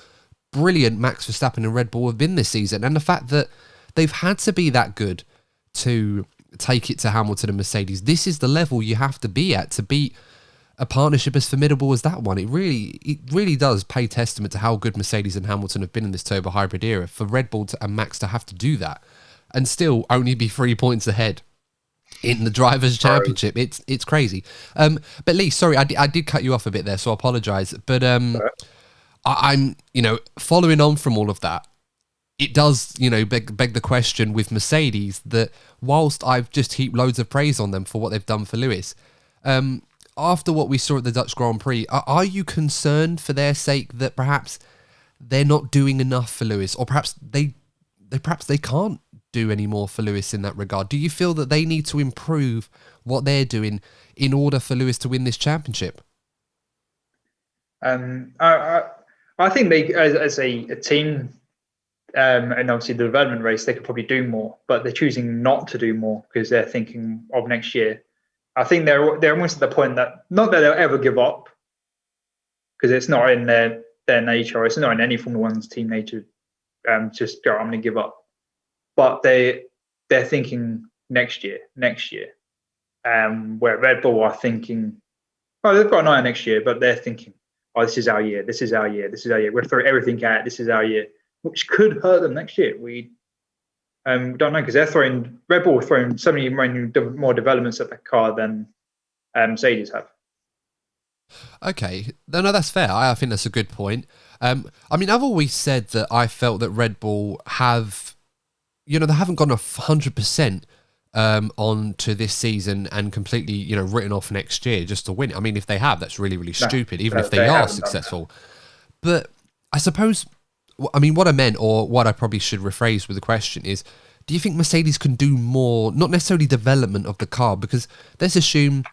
brilliant Max Verstappen and Red Bull have been this season, and the fact that they've had to be that good to take it to Hamilton and Mercedes. This is the level you have to be at to beat a partnership as formidable as that one. It really does pay testament to how good Mercedes and Hamilton have been in this turbo hybrid era, for Red Bull and Max to have to do that and still only be 3 points ahead in the Drivers' Championship. It's crazy. But Lee, sorry, I did cut you off a bit there, so I apologise. But I'm, you know, following on from all of that, it does, you know, beg the question with Mercedes that whilst I've just heaped loads of praise on them for what they've done for Lewis, after what we saw at the Dutch Grand Prix, are you concerned for their sake that perhaps they're not doing enough for Lewis, or perhaps they can't do any more for Lewis in that regard? Do you feel that they need to improve what they're doing in order for Lewis to win this championship? I think they, as a team, and obviously the development race, they could probably do more, but they're choosing not to do more because they're thinking of next year. I think they're almost at the point that, not that they'll ever give up, because it's not in their nature, or it's not in any Formula One's team nature, just go, I'm going to give up. But they're thinking next year. Where Red Bull are thinking, oh, they've got an eye on next year, but they're thinking, oh, this is our year. We're going to throw everything at it. This is our year, which could hurt them next year. We don't know, because Red Bull are throwing so many more developments at the car than Mercedes have. Okay, no, that's fair. I think that's a good point. I mean, I've always said that I felt that Red Bull have, you know, they haven't gone 100% on to this season and completely, you know, written off next year just to win. I mean, if they have, that's really, really stupid, even if they are successful. But I suppose, I mean, what I meant, or what I probably should rephrase with the question is, do you think Mercedes can do more, not necessarily development of the car, because let's assume,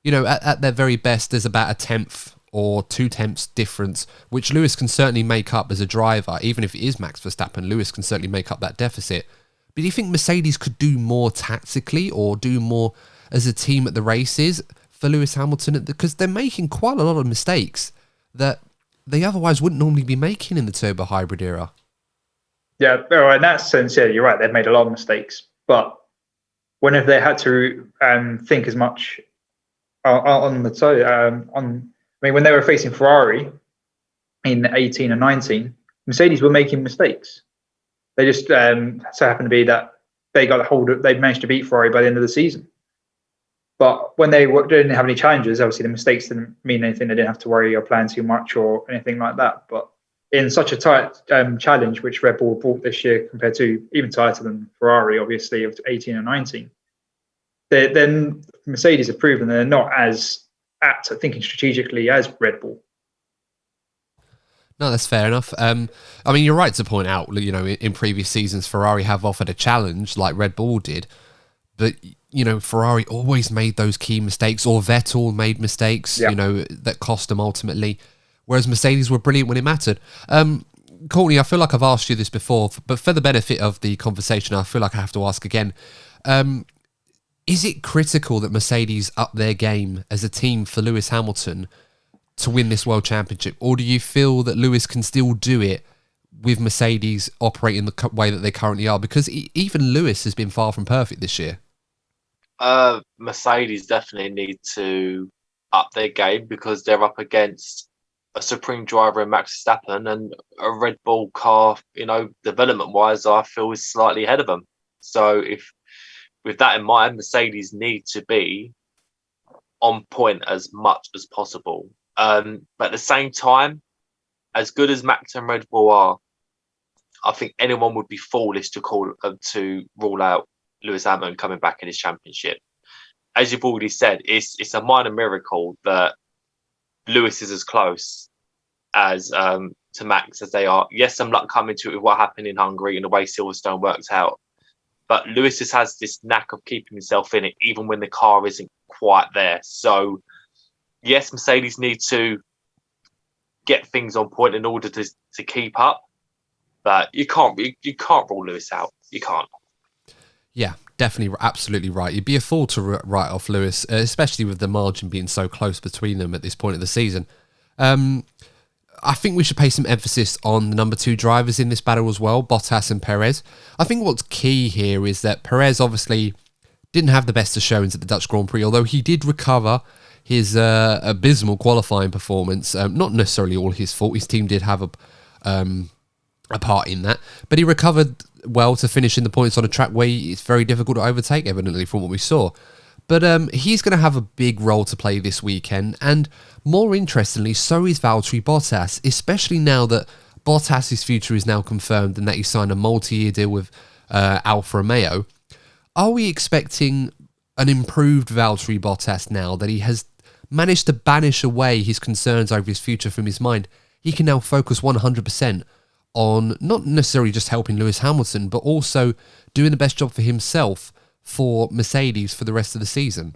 you know, at their very best, there's about 1/10 or 2/10 difference, which Lewis can certainly make up as a driver. Even if it is Max Verstappen, Lewis can certainly make up that deficit. But do you think Mercedes could do more tactically, or do more as a team at the races for Lewis Hamilton? Because they're making quite a lot of mistakes that they otherwise wouldn't normally be making in the turbo hybrid era. Yeah, well, in that sense, yeah, you're right. They've made a lot of mistakes. But when have they had to think as much on the toe? I mean, when they were facing Ferrari in 18 and 19, Mercedes were making mistakes. They just so happened to be that they got a hold of, they managed to beat Ferrari by the end of the season. But when they didn't have any challenges, obviously the mistakes didn't mean anything. They didn't have to worry or plan too much or anything like that. But in such a tight challenge, which Red Bull brought this year compared to even tighter than Ferrari, obviously, of 18 and 19, then Mercedes have proven they're not as apt at thinking strategically as Red Bull. No, that's fair enough. I mean, you're right to point out, you know, in previous seasons, Ferrari have offered a challenge like Red Bull did. But, you know, Ferrari always made those key mistakes, or Vettel made mistakes, you know, that cost them ultimately. Whereas Mercedes were brilliant when it mattered. Courtney, I feel like I've asked you this before, but for the benefit of the conversation, I feel like I have to ask again. Is it critical that Mercedes up their game as a team for Lewis Hamilton to win this World Championship? Or do you feel that Lewis can still do it with Mercedes operating the way that they currently are? Because even Lewis has been far from perfect this year. Mercedes definitely need to up their game, because they're up against a supreme driver in Max Verstappen, and a Red Bull car, you know, development-wise, I feel is slightly ahead of them. So if, with that in mind, Mercedes need to be on point as much as possible. But at the same time, as good as Max and Red Bull are, I think anyone would be foolish to rule out Lewis Hamilton coming back in his championship. As you've already said, it's a minor miracle that Lewis is as close as to Max as they are. Yes, some luck coming to it with what happened in Hungary and the way Silverstone worked out. But Lewis just has this knack of keeping himself in it, even when the car isn't quite there. So, yes, Mercedes need to get things on point in order to keep up. But you can't rule Lewis out. You can't. Yeah, definitely, absolutely right. You'd be a fool to write off Lewis, especially with the margin being so close between them at this point of the season. I think we should pay some emphasis on the number 2 drivers in this battle as well, Bottas and Perez. I think what's key here is that Perez obviously didn't have the best of showings at the Dutch Grand Prix, although he did recover his abysmal qualifying performance. Not necessarily all his fault. His team did have a part in that, but he recovered well to finish in the points on a track where it's very difficult to overtake, evidently, from what we saw. But he's going to have a big role to play this weekend, and more interestingly, so is Valtteri Bottas, especially now that Bottas' future is now confirmed and that he signed a multi-year deal with Alfa Romeo. Are we expecting an improved Valtteri Bottas now that he has managed to banish away his concerns over his future from his mind? He can now focus 100% on not necessarily just helping Lewis Hamilton, but also doing the best job for himself for Mercedes for the rest of the season?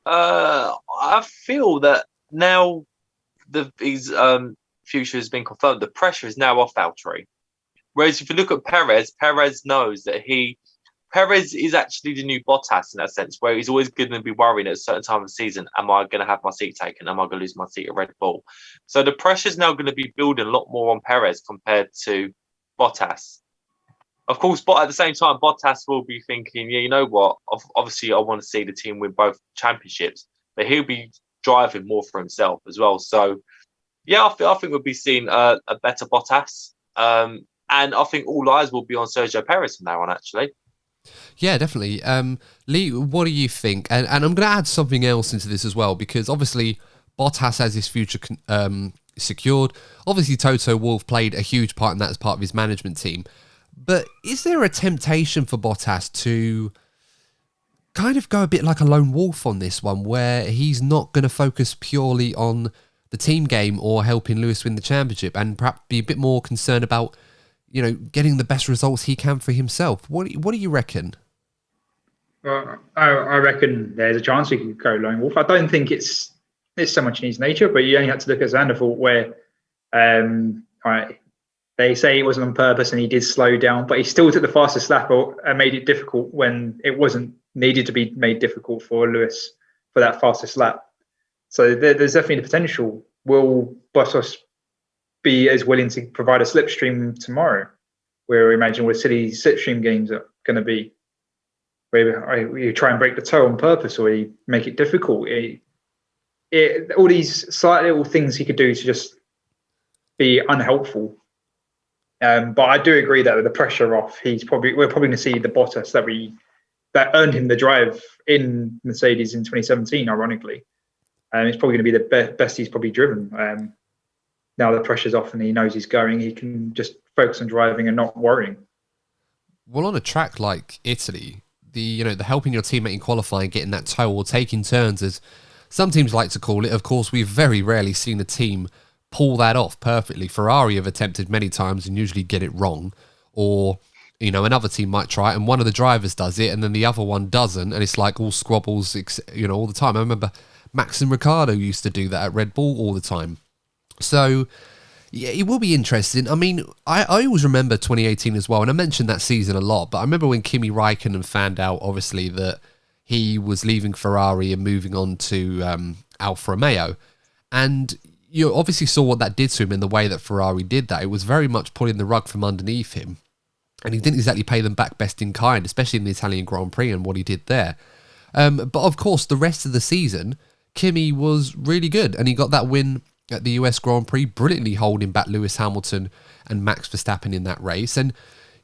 I feel that now his future has been confirmed. The pressure is now off Valtteri. Whereas if you look at Perez, Perez knows that Perez is actually the new Bottas in that sense, where he's always going to be worrying at a certain time of the season, am I going to have my seat taken? Am I going to lose my seat at Red Bull? So the pressure is now going to be building a lot more on Perez compared to Bottas. Of course, but at the same time, Bottas will be thinking, yeah, you know what? Obviously, I want to see the team win both championships, but he'll be driving more for himself as well. So, yeah, I think we'll be seeing a better Bottas. And I think all eyes will be on Sergio Perez from now on, actually. Yeah, definitely. Lee, what do you think? And I'm going to add something else into this as well, because obviously Bottas has his future secured. Obviously, Toto Wolff played a huge part in that as part of his management team. But is there a temptation for Bottas to kind of go a bit like a lone wolf on this one, where he's not going to focus purely on the team game or helping Lewis win the championship, and perhaps be a bit more concerned about, you know, getting the best results he can for himself? What do you reckon? Well, I reckon there's a chance he could go lone wolf. I don't think it's so much in his nature, but you only have to look at Zandvoort, where they say it wasn't on purpose and he did slow down, but he still took the fastest lap and made it difficult when it wasn't needed to be made difficult for Lewis for that fastest lap. So there's definitely the potential. Will Bottas be as willing to provide a slipstream tomorrow, where we imagine where silly slipstream games are going to be, where you try and break the toe on purpose or you make it difficult? All these slight little things he could do to just be unhelpful. But I do agree that with the pressure off, we're probably going to see the Bottas that earned him the drive in Mercedes in 2017, ironically. It's probably going to be the best he's probably driven. Now the pressure's off and he knows he's going, he can just focus on driving and not worrying. Well, on a track like Italy, the helping your teammate in qualifying, getting that toe, or taking turns, as some teams like to call it. Of course, we've very rarely seen a team pull that off perfectly. Ferrari have attempted many times and usually get it wrong, or another team might try it and one of the drivers does it and then the other one doesn't, and it's like all squabbles, all the time. I remember Max and Ricciardo used to do that at Red Bull all the time. So yeah, it will be interesting. I mean, I always remember 2018 as well, and I mentioned that season a lot, but I remember when Kimi Räikkönen found out, obviously, that he was leaving Ferrari and moving on to Alfa Romeo, and you obviously saw what that did to him in the way that Ferrari did that. It was very much pulling the rug from underneath him, and he didn't exactly pay them back best in kind, especially in the Italian Grand Prix and what he did there. But of course, the rest of the season, Kimi was really good, and he got that win at the US Grand Prix, brilliantly holding back Lewis Hamilton and Max Verstappen in that race. And,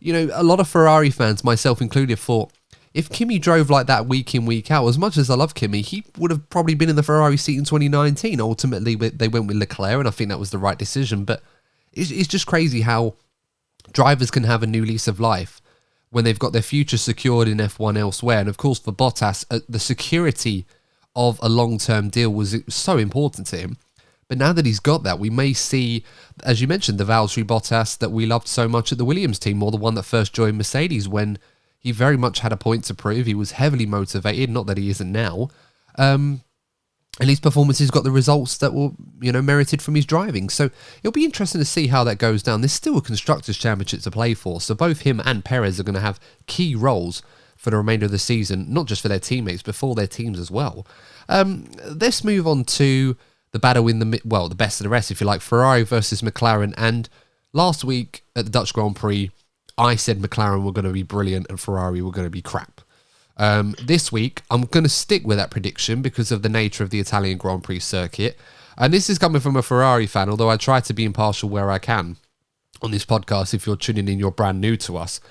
a lot of Ferrari fans, myself included, thought if Kimi drove like that week in, week out, as much as I love Kimi, he would have probably been in the Ferrari seat in 2019. Ultimately, they went with Leclerc, and I think that was the right decision. But it's just crazy how drivers can have a new lease of life when they've got their future secured in F1 elsewhere. And of course, for Bottas, the security of a long-term deal was so important to him. But now that he's got that, we may see, as you mentioned, the Valtteri Bottas that we loved so much at the Williams team, or the one that first joined Mercedes when he very much had a point to prove. He was heavily motivated, not that he isn't now. And his performances got the results that were, merited from his driving. So it'll be interesting to see how that goes down. There's still a Constructors' Championship to play for, so both him and Perez are going to have key roles for the remainder of the season, not just for their teammates, but for their teams as well. Let's move on to the battle in the best of the rest, if you like, Ferrari versus McLaren. And last week at the Dutch Grand Prix, I said McLaren were going to be brilliant and Ferrari were going to be crap. This week, I'm going to stick with that prediction because of the nature of the Italian Grand Prix circuit. And this is coming from a Ferrari fan, although I try to be impartial where I can on this podcast. If you're tuning in, you're brand new to us.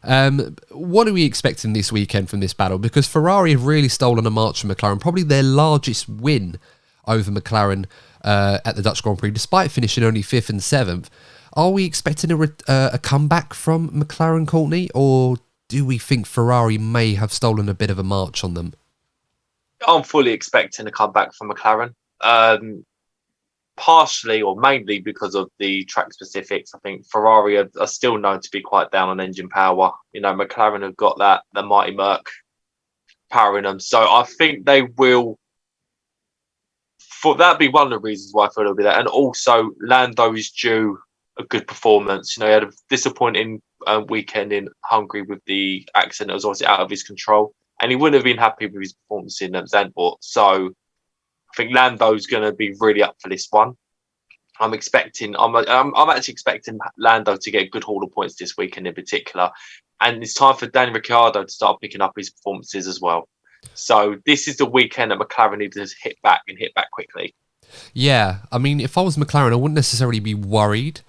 What are we expecting this weekend from this battle? Because Ferrari have really stolen a march from McLaren, probably their largest win over McLaren at the Dutch Grand Prix, despite finishing only 5th and 7th. Are we expecting a comeback from McLaren, Courtney, or do we think Ferrari may have stolen a bit of a march on them? I'm fully expecting a comeback from McLaren. Partially or mainly because of the track specifics. I think Ferrari are still known to be quite down on engine power. McLaren have got the mighty Merc powering them. So I think they will. For that be one of the reasons why I feel it'll be that. And also Lando is due a good performance. He had a disappointing weekend in Hungary with the accident that was obviously out of his control, and he wouldn't have been happy with his performance in Zandvoort. So I think Lando's going to be really up for this one. I'm actually expecting Lando to get a good haul of points this weekend in particular, and it's time for Daniel Ricciardo to start picking up his performances as well. So this is the weekend that McLaren need to hit back quickly. Yeah, I mean, if I was McLaren, I wouldn't necessarily be worried,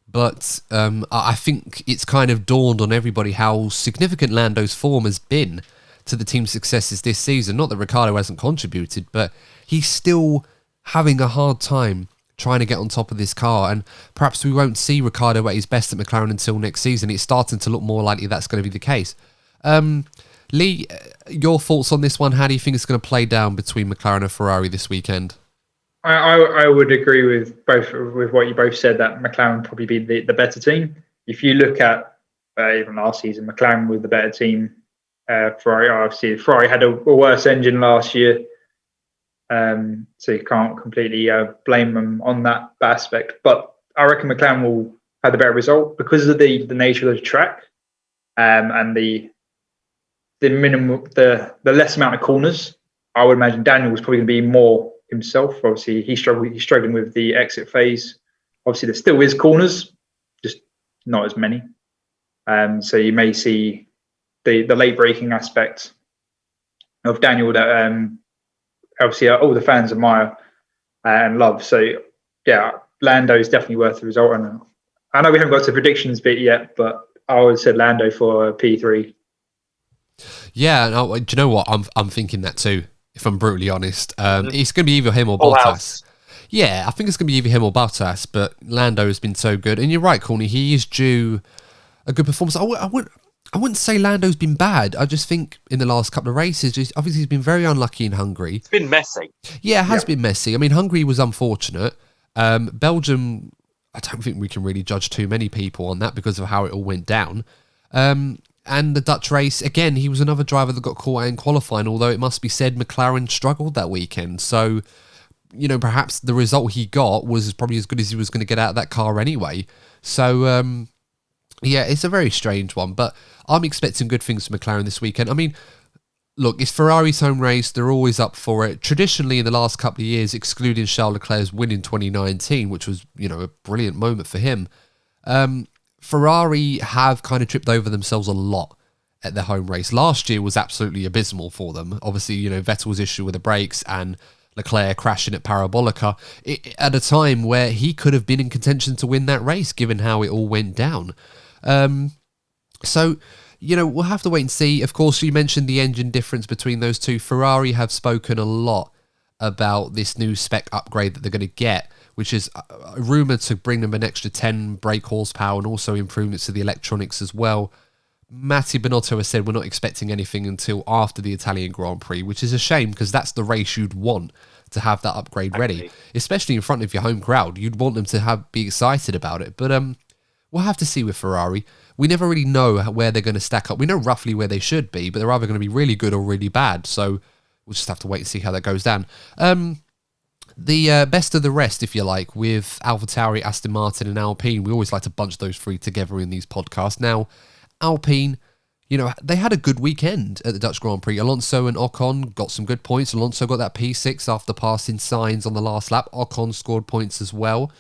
but I think it's kind of dawned on everybody how significant Lando's form has been to the team's successes this season. Not that Ricciardo hasn't contributed, but he's still having a hard time trying to get on top of this car, and perhaps we won't see Ricciardo at his best at McLaren until next season. It's starting to look more likely that's going to be the case. Lee, your thoughts on this one? How do you think it's going to play down between McLaren and Ferrari this weekend? I would agree with what you both said, that McLaren would probably be the better team. If you look at even last season, McLaren was the better team. Ferrari had a worse engine last year, so you can't completely blame them on that aspect. But I reckon McLaren will have the better result because of the nature of the track and the less amount of corners. I would imagine Daniel was probably going to be more himself. Obviously, he's struggling with the exit phase. Obviously, there still is corners, just not as many. So you may see the late braking aspect of Daniel that obviously all the fans admire and love. So yeah, Lando is definitely worth the result. And I know we haven't got to predictions bit yet, but I would have said Lando for P3. Yeah, no, do you know what? I'm thinking that too, if I'm brutally honest. It's going to be either him or Bottas. Yeah, I think it's going to be either him or Bottas, but Lando has been so good. And you're right, Courtney, he is due a good performance. I wouldn't say Lando's been bad. I just think in the last couple of races, obviously he's been very unlucky in Hungary. It's been messy. Yeah, it has been messy. I mean, Hungary was unfortunate. Belgium, I don't think we can really judge too many people on that because of how it all went down. And the Dutch race, again, he was another driver that got caught out in qualifying, although it must be said McLaren struggled that weekend. So, perhaps the result he got was probably as good as he was going to get out of that car anyway. So, yeah, it's a very strange one, but I'm expecting good things from McLaren this weekend. I mean, look, it's Ferrari's home race. They're always up for it. Traditionally, in the last couple of years, excluding Charles Leclerc's win in 2019, which was, a brilliant moment for him, Ferrari have kind of tripped over themselves a lot at their home race. Last year was absolutely abysmal for them. Obviously, Vettel's issue with the brakes and Leclerc crashing at Parabolica at a time where he could have been in contention to win that race, given how it all went down. So, we'll have to wait and see. Of course, you mentioned the engine difference between those two. Ferrari have spoken a lot about this new spec upgrade that they're going to get, which is rumoured to bring them an extra 10 brake horsepower and also improvements to the electronics as well. Mattia Binotto has said we're not expecting anything until after the Italian Grand Prix, which is a shame because that's the race you'd want to have that upgrade ready, especially in front of your home crowd. You'd want them to be excited about it. But we'll have to see with Ferrari. We never really know where they're going to stack up. We know roughly where they should be, but they're either going to be really good or really bad. So we'll just have to wait and see how that goes down. The best of the rest, if you like, with Alfa Tauri, Aston Martin and Alpine. We always like to bunch those three together in these podcasts. Now, Alpine, they had a good weekend at the Dutch Grand Prix. Alonso and Ocon got some good points. Alonso got that P6 after passing Sainz on the last lap. Ocon scored points as well.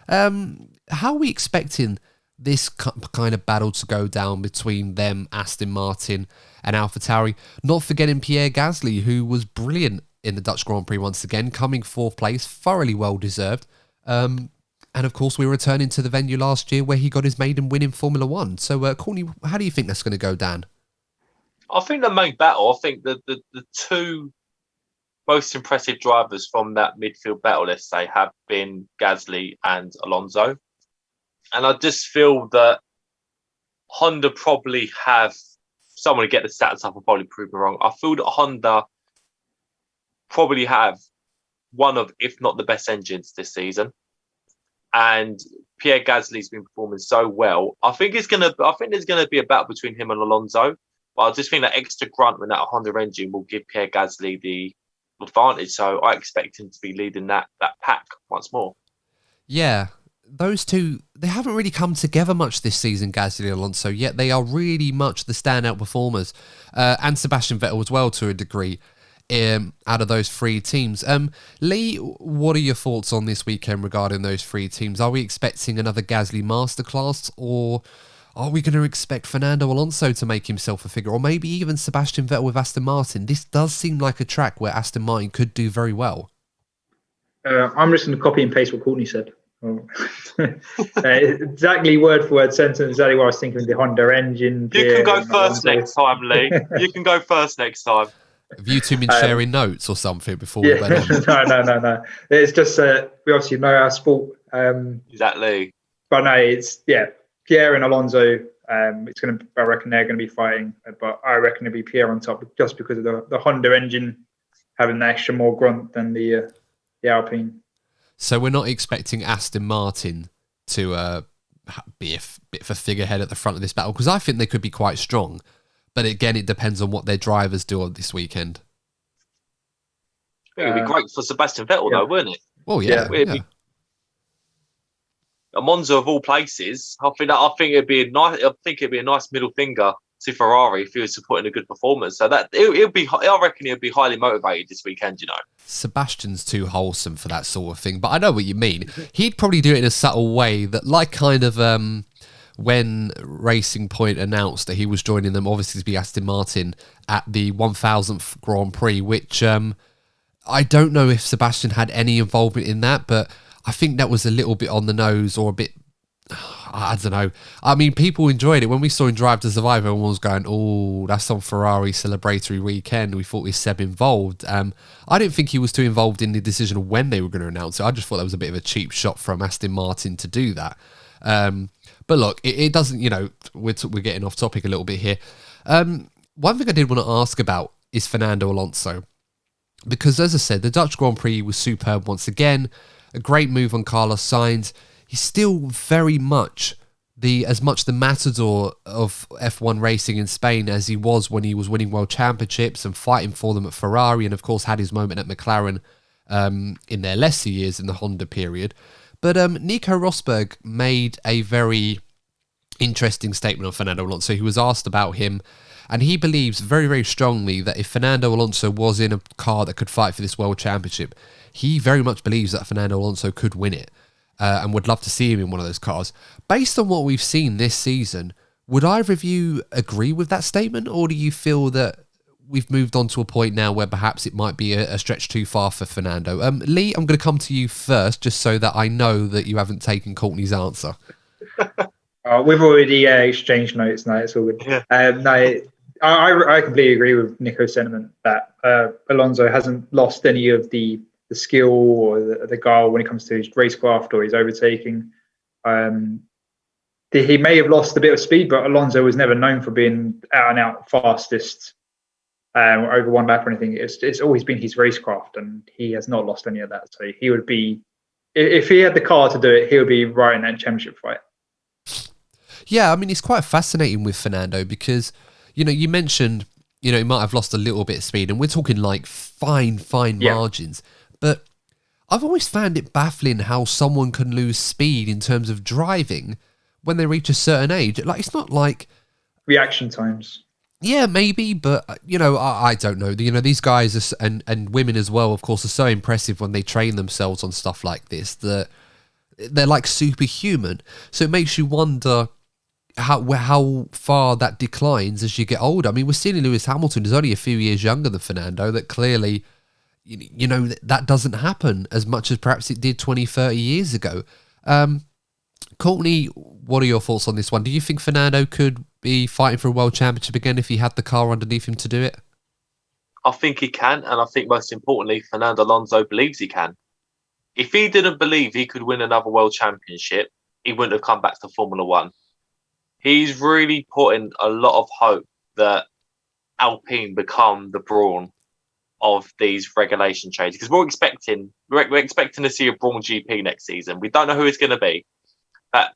How are we expecting this kind of battle to go down between them, Aston Martin and Alfa Tauri? Not forgetting Pierre Gasly, who was brilliant in the Dutch Grand Prix once again, coming 4th place, thoroughly well deserved. And of course, we're returning to the venue last year where he got his maiden win in Formula One. So, Courtney, how do you think that's going to go down? I think the main battle, I think the two most impressive drivers from that midfield battle, let's say, have been Gasly and Alonso. And I just feel that Honda probably have, someone to get the stats up will probably prove me wrong. I feel that Honda probably have one of, if not the best engines this season. And Pierre Gasly's been performing so well. I think there's gonna be a battle between him and Alonso. But I just think that extra grunt with that Honda engine will give Pierre Gasly the advantage. So I expect him to be leading that pack once more. Yeah, those two, they haven't really come together much this season, Gasly and Alonso, yet they are really much the standout performers. And Sebastian Vettel as well, to a degree. Out of those three teams. Lee, what are your thoughts on this weekend regarding those three teams? Are we expecting another Gasly masterclass, or are we going to expect Fernando Alonso to make himself a figure, or maybe even Sebastian Vettel with Aston Martin? This does seem like a track where Aston Martin could do very well. I'm just going to copy and paste what Courtney said. Exactly word for word sentence, exactly what I was thinking of the Honda engine. You can go first next time, Lee. You can go first next time. Have you two been sharing notes or something before we went on? No. It's just we obviously know our sport. Exactly. But no, it's Pierre and Alonso. I reckon they're going to be fighting, but I reckon it'll be Pierre on top just because of the Honda engine having the extra more grunt than the Alpine. So we're not expecting Aston Martin to be a bit of a figurehead at the front of this battle, because I think they could be quite strong. But again, it depends on what their drivers do on this weekend. It would be great for Sebastian Vettel, though, wouldn't it? Well, yeah. A Monza of all places. I think it'd be a nice middle finger to Ferrari if he was supporting a good performance. So that I reckon he'll be highly motivated this weekend. Sebastian's too wholesome for that sort of thing, but I know what you mean. He'd probably do it in a subtle way that, like, kind of. When Racing Point announced that he was joining them, obviously to be Aston Martin at the 1000th Grand Prix, which I don't know if Sebastian had any involvement in that, but I think that was a little bit on the nose, or a bit, I don't know. I mean, people enjoyed it. When we saw him Drive to Survive, everyone was going, oh, that's on Ferrari celebratory weekend. We thought we Seb involved. I didn't think he was too involved in the decision of when they were going to announce it. I just thought that was a bit of a cheap shot from Aston Martin to do that. But look, it doesn't, we're getting off topic a little bit here. One thing I did want to ask about is Fernando Alonso. Because, as I said, the Dutch Grand Prix was superb once again. A great move on Carlos Sainz. He's still very much the matador of F1 racing in Spain as he was when he was winning world championships and fighting for them at Ferrari, and of course had his moment at McLaren in their lesser years in the Honda period. But Nico Rosberg made a very interesting statement on Fernando Alonso. He was asked about him, and he believes very, very strongly that if Fernando Alonso was in a car that could fight for this world championship, he very much believes that Fernando Alonso could win it and would love to see him in one of those cars. Based on what we've seen this season, would either of you agree with that statement, or do you feel that we've moved on to a point now where perhaps it might be a stretch too far for Fernando? Lee, I'm going to come to you first, just so that I know that you haven't taken Courtney's answer. We've already exchanged notes now. It's all good. Yeah. I completely agree with Nico's sentiment that Alonso hasn't lost any of the skill or the guile when it comes to his racecraft or his overtaking. He may have lost a bit of speed, but Alonso was never known for being out and out fastest over one lap or anything. It's always been his racecraft, and he has not lost any of that. So he would be, if he had the car to do it, he would be right in that championship fight. Yeah, I mean, it's quite fascinating with Fernando because, you mentioned, he might have lost a little bit of speed, and we're talking like fine margins. But I've always found it baffling how someone can lose speed in terms of driving when they reach a certain age. Like, it's not like reaction times. Yeah, maybe, but I don't know. These guys are, and women as well, of course, are so impressive when they train themselves on stuff like this that they're like superhuman. So it makes you wonder how far that declines as you get older. I mean, we're seeing Lewis Hamilton is only a few years younger than Fernando. That clearly, that doesn't happen as much as perhaps it did 20, 30 years ago. Courtney, what are your thoughts on this one? Do you think Fernando could be fighting for a world championship again if he had the car underneath him to do it? I think he can, and I think most importantly, Fernando Alonso believes he can. If he didn't believe he could win another world championship, he wouldn't have come back to Formula One. He's really putting a lot of hope that Alpine become the brawn of these regulation changes, because we're expecting to see a brawn GP next season. We don't know who it's going to be. But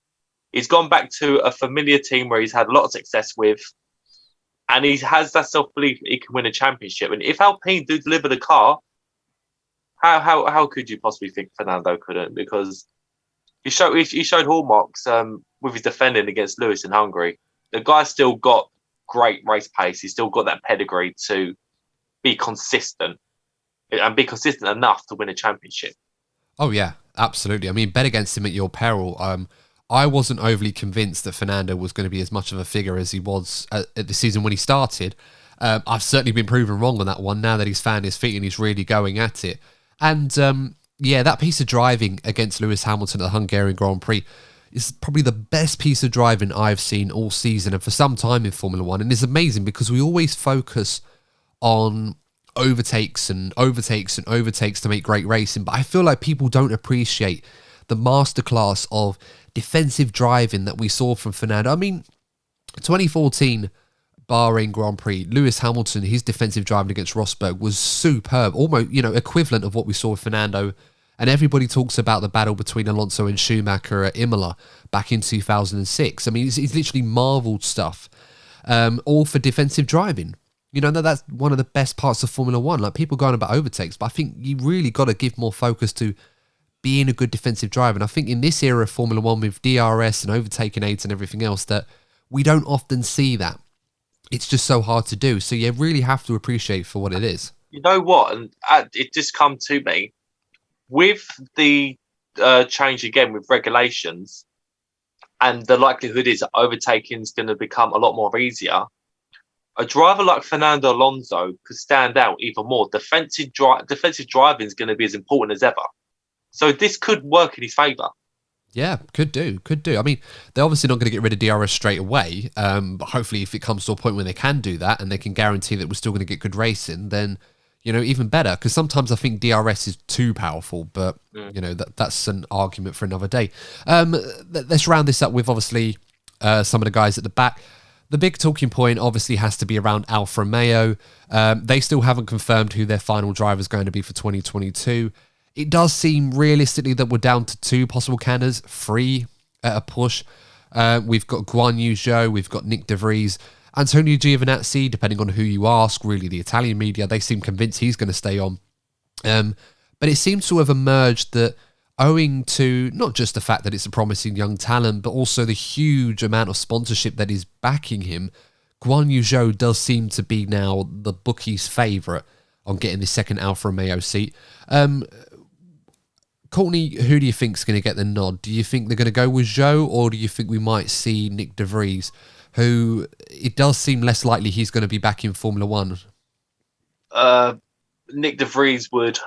he's gone back to a familiar team where he's had a lot of success with, and he has that self-belief that he can win a championship. And if Alpine do deliver the car, how could you possibly think Fernando couldn't? Because he showed hallmarks with his defending against Lewis in Hungary. The guy's still got great race pace. He's still got that pedigree to be consistent and be consistent enough to win a championship. Oh yeah, absolutely. I mean, bet against him at your peril. I wasn't overly convinced that Fernando was going to be as much of a figure as he was at the season when he started. I've certainly been proven wrong on that one now that he's found his feet and he's really going at it. And that piece of driving against Lewis Hamilton at the Hungarian Grand Prix is probably the best piece of driving I've seen all season and for some time in Formula One. And it's amazing because we always focus on overtakes to make great racing, but I feel like people don't appreciate the masterclass of defensive driving that we saw from Fernando. I mean, 2014 Bahrain Grand Prix, Lewis Hamilton, his defensive driving against Rosberg was superb, almost equivalent of what we saw with Fernando. And everybody talks about the battle between Alonso and Schumacher at Imola back in 2006. I mean, it's literally marveled stuff, all for defensive driving. That's one of the best parts of Formula One. Like, people go on about overtakes, but I think you really got to give more focus to being a good defensive driver. And I think in this era of Formula One with DRS and overtaking aids and everything else, that we don't often see that. It's just so hard to do. So you really have to appreciate for what it is. You know what? And it just come to me with the change again with regulations, and the likelihood is that overtaking is going to become a lot more easier. A driver like Fernando Alonso could stand out even more. Defensive driving is going to be as important as ever. So this could work in his favour. Yeah, could do. I mean, they're obviously not going to get rid of DRS straight away, but hopefully if it comes to a point where they can do that and they can guarantee that we're still going to get good racing, then, even better. Because sometimes I think DRS is too powerful, but, that's an argument for another day. Let's round this up with, obviously, some of the guys at the back. The big talking point obviously has to be around Alfa Romeo. They still haven't confirmed who their final driver is going to be for 2022. It does seem realistically that we're down to 2 possible candidates, 3 at a push. We've got Guan Yu Zhou, we've got Nick De Vries, Antonio Giovinazzi, depending on who you ask, really the Italian media, they seem convinced he's going to stay on. But it seems to have emerged that owing to not just the fact that it's a promising young talent, but also the huge amount of sponsorship that is backing him, Guan Yu Zhou does seem to be now the bookie's favourite on getting the second Alfa Romeo seat. Courtney, who do you think is going to get the nod? Do you think they're going to go with Zhou, or do you think we might see Nick De Vries, who it does seem less likely he's going to be back in Formula One? Nick De Vries would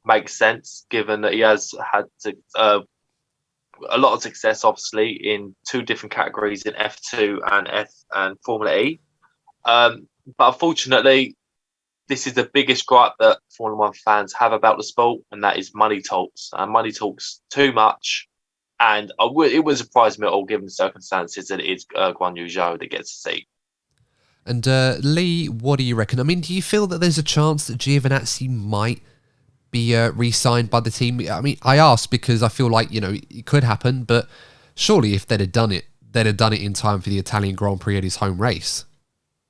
make sense, given that he has had a lot of success, obviously, in 2 different categories in F2 and Formula E. But unfortunately, this is the biggest gripe that Formula One fans have about the sport, and that is money talks. And money talks too much. And it would surprise me at all, given the circumstances, that it is Guan Yu Zhou that gets a seat. And Lee, what do you reckon? I mean, do you feel that there's a chance that Giovinazzi might be re-signed by the team? I mean, I ask because I feel like, it could happen, but surely if they'd have done it in time for the Italian Grand Prix at his home race.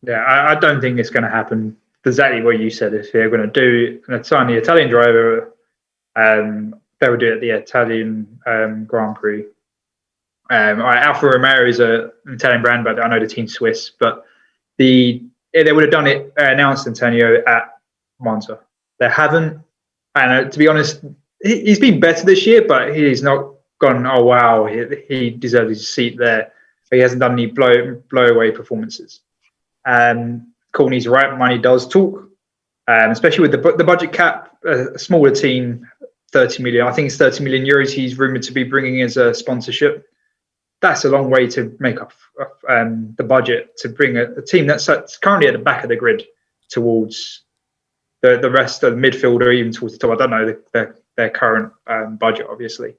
Yeah, I don't think it's going to happen. Exactly what you said. If they're going to sign the Italian driver, they will do it at the Italian Grand Prix. Alfa Romeo is an Italian brand, but I know the team's Swiss. But they would have done it, announced Antonio at Monza. They haven't. And to be honest, he's been better this year, but he's not gone, oh, wow, he deserves his seat there. He hasn't done any blow away performances. Courtney's right, money does talk, especially with the budget cap, a smaller team, 30 million. I think it's 30 million euros he's rumoured to be bringing as a sponsorship. That's a long way to make up the budget to bring a team that's currently at the back of the grid towards the rest of the midfield or even towards the top. I don't know their current budget, obviously,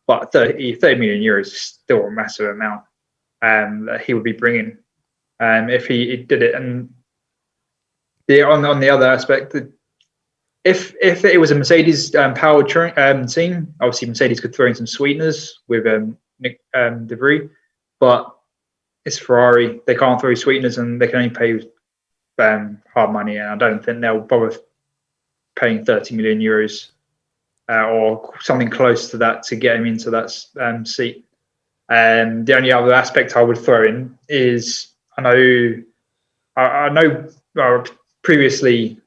but 30 million euros is still a massive amount that he would be bringing if he did it. And on the other aspect, if it was a Mercedes powered team, obviously Mercedes could throw in some sweeteners with Nick De Vries, but it's Ferrari. They can't throw sweeteners and they can only pay hard money, and I don't think they'll bother paying 30 million euros or something close to that to get him into that seat. And the only other aspect I would throw in is I know previously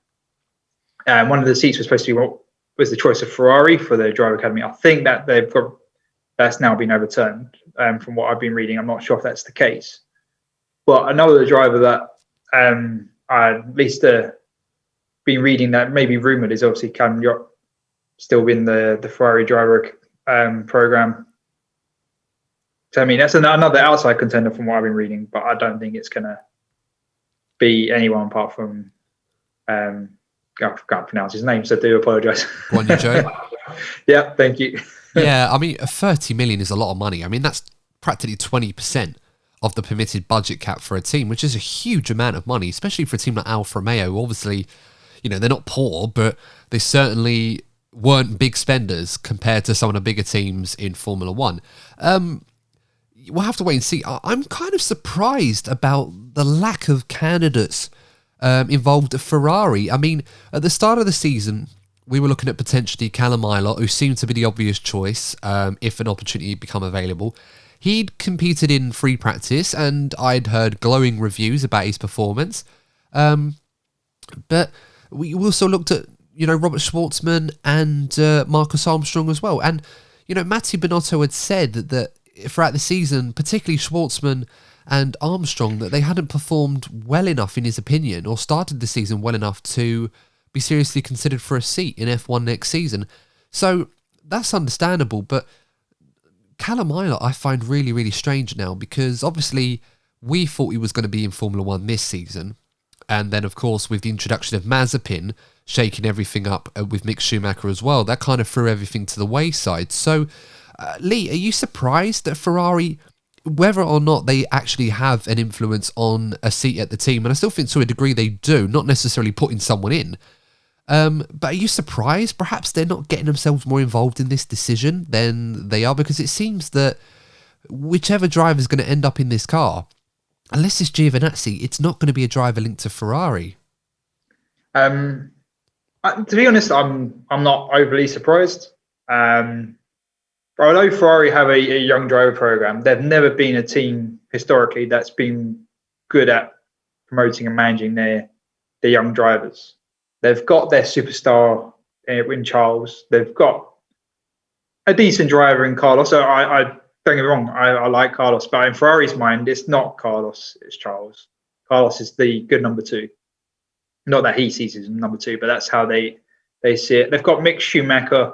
one of the seats was supposed to be was the choice of Ferrari for the driver academy. I think that that's now been overturned from what I've been reading. I'm not sure if that's the case, but another driver that I at least been reading that maybe rumoured is obviously Callum Yacht still in the Ferrari driver program. So I mean that's another outside contender from what I've been reading, but I don't think it's going to be anyone apart from I can't pronounce his name, so I do apologise. Go on, you, Joe. Yeah, thank you. Yeah, I mean, 30 million is a lot of money. I mean, that's practically 20% of the permitted budget cap for a team, which is a huge amount of money, especially for a team like Alfa Romeo. Obviously, they're not poor, but they certainly weren't big spenders compared to some of the bigger teams in Formula One. We'll have to wait and see. I'm kind of surprised about the lack of candidates involved at Ferrari. I mean, at the start of the season, we were looking at potentially Callum Ilott, who seemed to be the obvious choice if an opportunity become available. He'd competed in free practice, and I'd heard glowing reviews about his performance. But we also looked at, Robert Schwartzman and Marcus Armstrong as well. And, Mattia Binotto had said that throughout the season, particularly Schwartzman and Armstrong, that they hadn't performed well enough in his opinion, or started the season well enough to be seriously considered for a seat in F1 next season. So that's understandable, but Callum Ilott I find really, really strange now, because obviously we thought he was going to be in Formula One this season, and then of course with the introduction of Mazepin shaking everything up with Mick Schumacher as well, that kind of threw everything to the wayside. So Lee, are you surprised that Ferrari, whether or not they actually have an influence on a seat at the team, and I still think to a degree they do, not necessarily putting someone in, but are you surprised perhaps they're not getting themselves more involved in this decision than they are? Because it seems that whichever driver is going to end up in this car, unless it's Giovinazzi, it's not going to be a driver linked to Ferrari. To be honest, I'm not overly surprised. Although Ferrari have a young driver program, they've never been a team historically that's been good at promoting and managing their young drivers. They've got their superstar in Charles. They've got a decent driver in Carlos. So I don't get me wrong, I like Carlos, but in Ferrari's mind, it's not Carlos, it's Charles. Carlos is the good number two. Not that he sees as number two, but that's how they see it. They've got Mick Schumacher,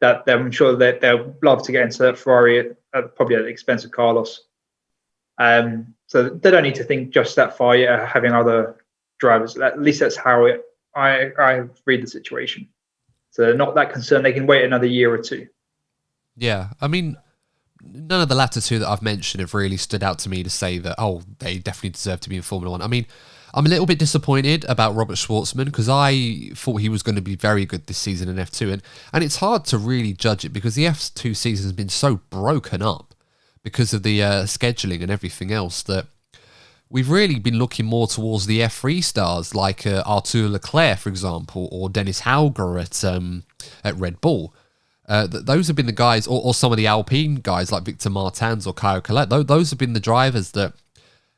that I'm sure that they'll love to get into that Ferrari probably at the expense of Carlos. So they don't need to think just that far yet, having other drivers. At least that's how I read the situation. So they're not that concerned. They can wait another year or two. Yeah, I mean, none of the latter two that I've mentioned have really stood out to me to say that, they definitely deserve to be in Formula One. I mean, I'm a little bit disappointed about Robert Schwartzman because I thought he was going to be very good this season in F2. And it's hard to really judge it because the F2 season has been so broken up because of the scheduling and everything else that we've really been looking more towards the F3 stars like Arthur Leclerc, for example, or Dennis Hauger at Red Bull. Those have been the guys, or some of the Alpine guys like Victor Martins or Kyle Collette. Those have been the drivers that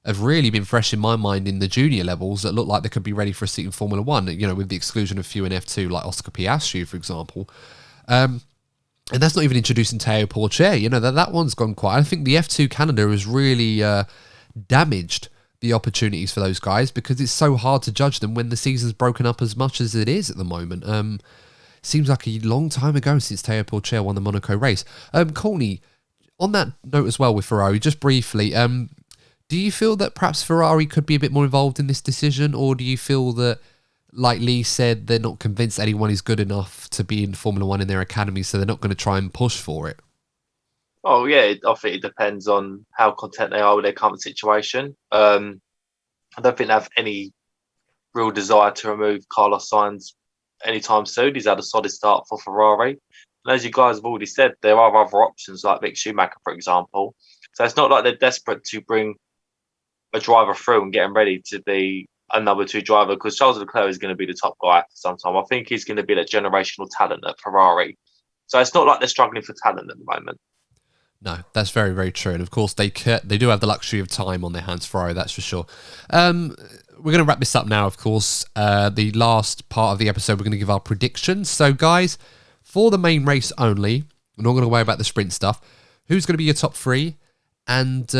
have really been fresh in my mind in the junior levels that look like they could be ready for a seat in Formula One, with the exclusion of few in F2 like Oscar Piastri, for example. And that's not even introducing Teo Porcher. That one's gone quiet. I think the F2 Canada has really damaged the opportunities for those guys because it's so hard to judge them when the season's broken up as much as it is at the moment. Seems like a long time ago since Teo Porcher won the Monaco race. Courtney, on that note as well with Ferrari, just briefly, do you feel that perhaps Ferrari could be a bit more involved in this decision, or do you feel that, like Lee said, they're not convinced anyone is good enough to be in Formula One in their academy, so they're not going to try and push for it? Oh, yeah, I think it depends on how content they are with their current situation. I don't think they have any real desire to remove Carlos Sainz anytime soon. He's had a solid start for Ferrari. And as you guys have already said, there are other options like Mick Schumacher, for example. So it's not like they're desperate to bring a driver through and get him ready to be a number 2 driver, because Charles Leclerc is going to be the top guy for some time. I think he's going to be that generational talent at Ferrari. So it's not like they're struggling for talent at the moment. No, that's very, very true. And of course, they do have the luxury of time on their hands, Ferrari, that's for sure. We're going to wrap this up now, of course. The last part of the episode, we're going to give our predictions. So, guys, for the main race only, we're not going to worry about the sprint stuff. Who's going to be your top 3? And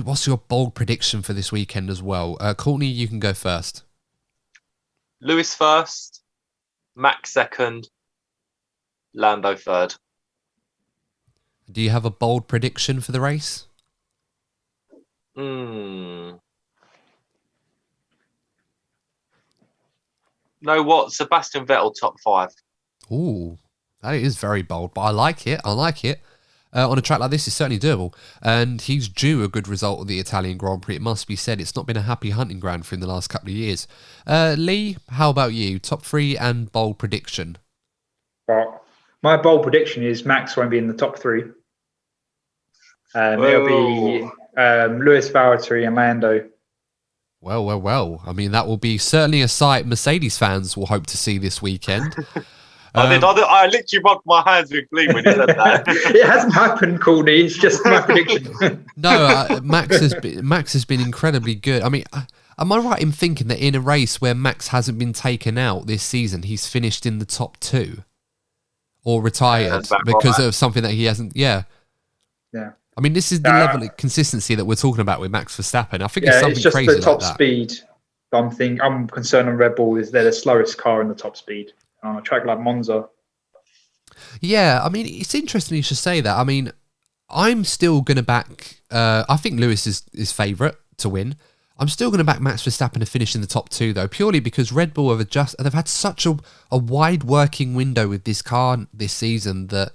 what's your bold prediction for this weekend as well? Courtney, you can go first. Lewis first, Max second, Lando third. Do you have a bold prediction for the race? Know what? Sebastian Vettel top 5. Ooh, that is very bold, but I like it. On a track like this, it's certainly doable. And he's due a good result of the Italian Grand Prix. It must be said, it's not been a happy hunting ground for him the last couple of years. Lee, how about you? Top 3 and bold prediction. Well, my bold prediction is Max won't be in the top 3. It'll be Lewis, Valtteri and Lando. Well. I mean, that will be certainly a sight Mercedes fans will hope to see this weekend. I literally rubbed my hands with glee when you said that. It hasn't happened, Courtney. It's just my prediction. No, Max has been incredibly good. I mean, am I right in thinking that in a race where Max hasn't been taken out this season, he's finished in the top 2 or retired because of something that he hasn't? Yeah. I mean, this is the level of consistency that we're talking about with Max Verstappen. I think it's something just crazy the top like that. speed. I'm concerned on Red Bull is they're the slowest car in the top speed on a track like Monza. Yeah, I mean, it's interesting you should say that. I mean, I'm still going to back... I think Lewis is favourite to win. I'm still going to back Max Verstappen to finish in the top 2, though, purely because Red Bull they've had such a wide working window with this car this season that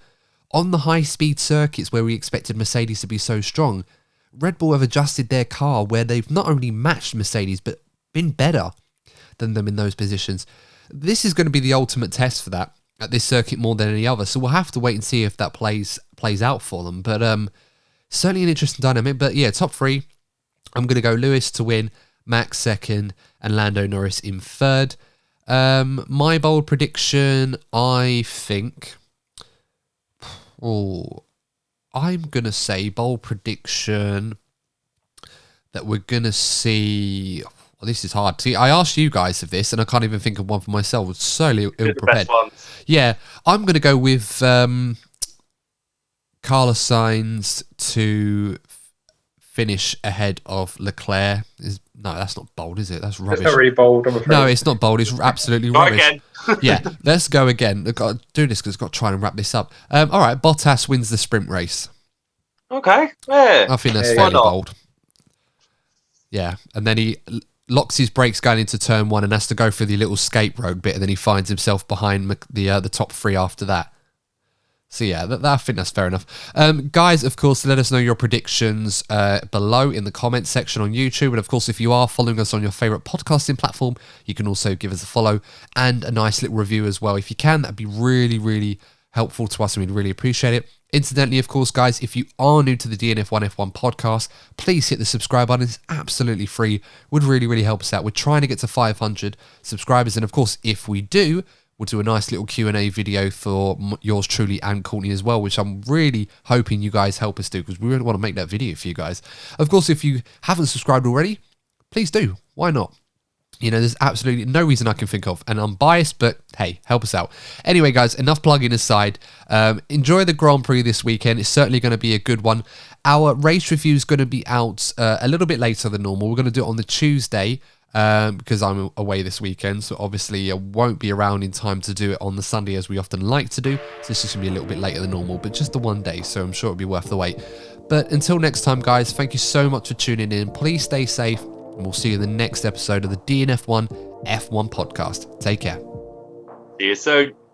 on the high-speed circuits where we expected Mercedes to be so strong, Red Bull have adjusted their car where they've not only matched Mercedes, but been better than them in those positions. This is going to be the ultimate test for that at this circuit more than any other. So we'll have to wait and see if that plays out for them. But certainly an interesting dynamic. But yeah, top 3, I'm going to go Lewis to win, Max second, and Lando Norris in third. My bold prediction, I think... I'm going to say bold prediction that we're going to see... Well, this is hard. See, I asked you guys of this, and I can't even think of one for myself. It's so ill-prepared. Yeah, I'm going to go with Carlos Sainz to finish ahead of Leclerc. No, that's not bold, is it? That's rubbish. It's not really bold, I'm afraid. No, it's not bold. It's absolutely rubbish. Again. Yeah, let's go again. I've got to do this because I've got to try and wrap this up. All right, Bottas wins the sprint race. Okay, yeah. I think that's fairly bold. Yeah, and then he locks his brakes going into turn 1 and has to go through the little escape road bit, and then he finds himself behind the top 3 after that. So yeah, I think that's fair enough. Guys, of course, let us know your predictions below in the comments section on YouTube. And of course, if you are following us on your favourite podcasting platform, you can also give us a follow and a nice little review as well. If you can, that'd be really, really helpful to us and we'd really appreciate it. Incidentally, of course, guys, if you are new to the DNF1 F1 podcast, please hit the subscribe button. It's absolutely free. Would really, really help us out. We're trying to get to 500 subscribers. And of course, if we do, we'll do a nice little Q&A video for yours truly and Courtney as well, which I'm really hoping you guys help us do because we really want to make that video for you guys. Of course, if you haven't subscribed already, please do. Why not? You know, there's absolutely no reason I can think of, and I'm biased, but hey, help us out. Anyway, guys, enough plugging aside. Enjoy the Grand Prix this weekend. It's certainly going to be a good one. Our race review is going to be out a little bit later than normal. We're going to do it on the Tuesday. Because I'm away this weekend, so obviously I won't be around in time to do it on the Sunday as we often like to do, so this is going to be a little bit later than normal, but just the one day, so I'm sure it'll be worth the wait. But until next time, guys, thank you so much for tuning in. Please stay safe, and we'll see you in the next episode of the DNF1 F1 podcast. Take care. See you soon.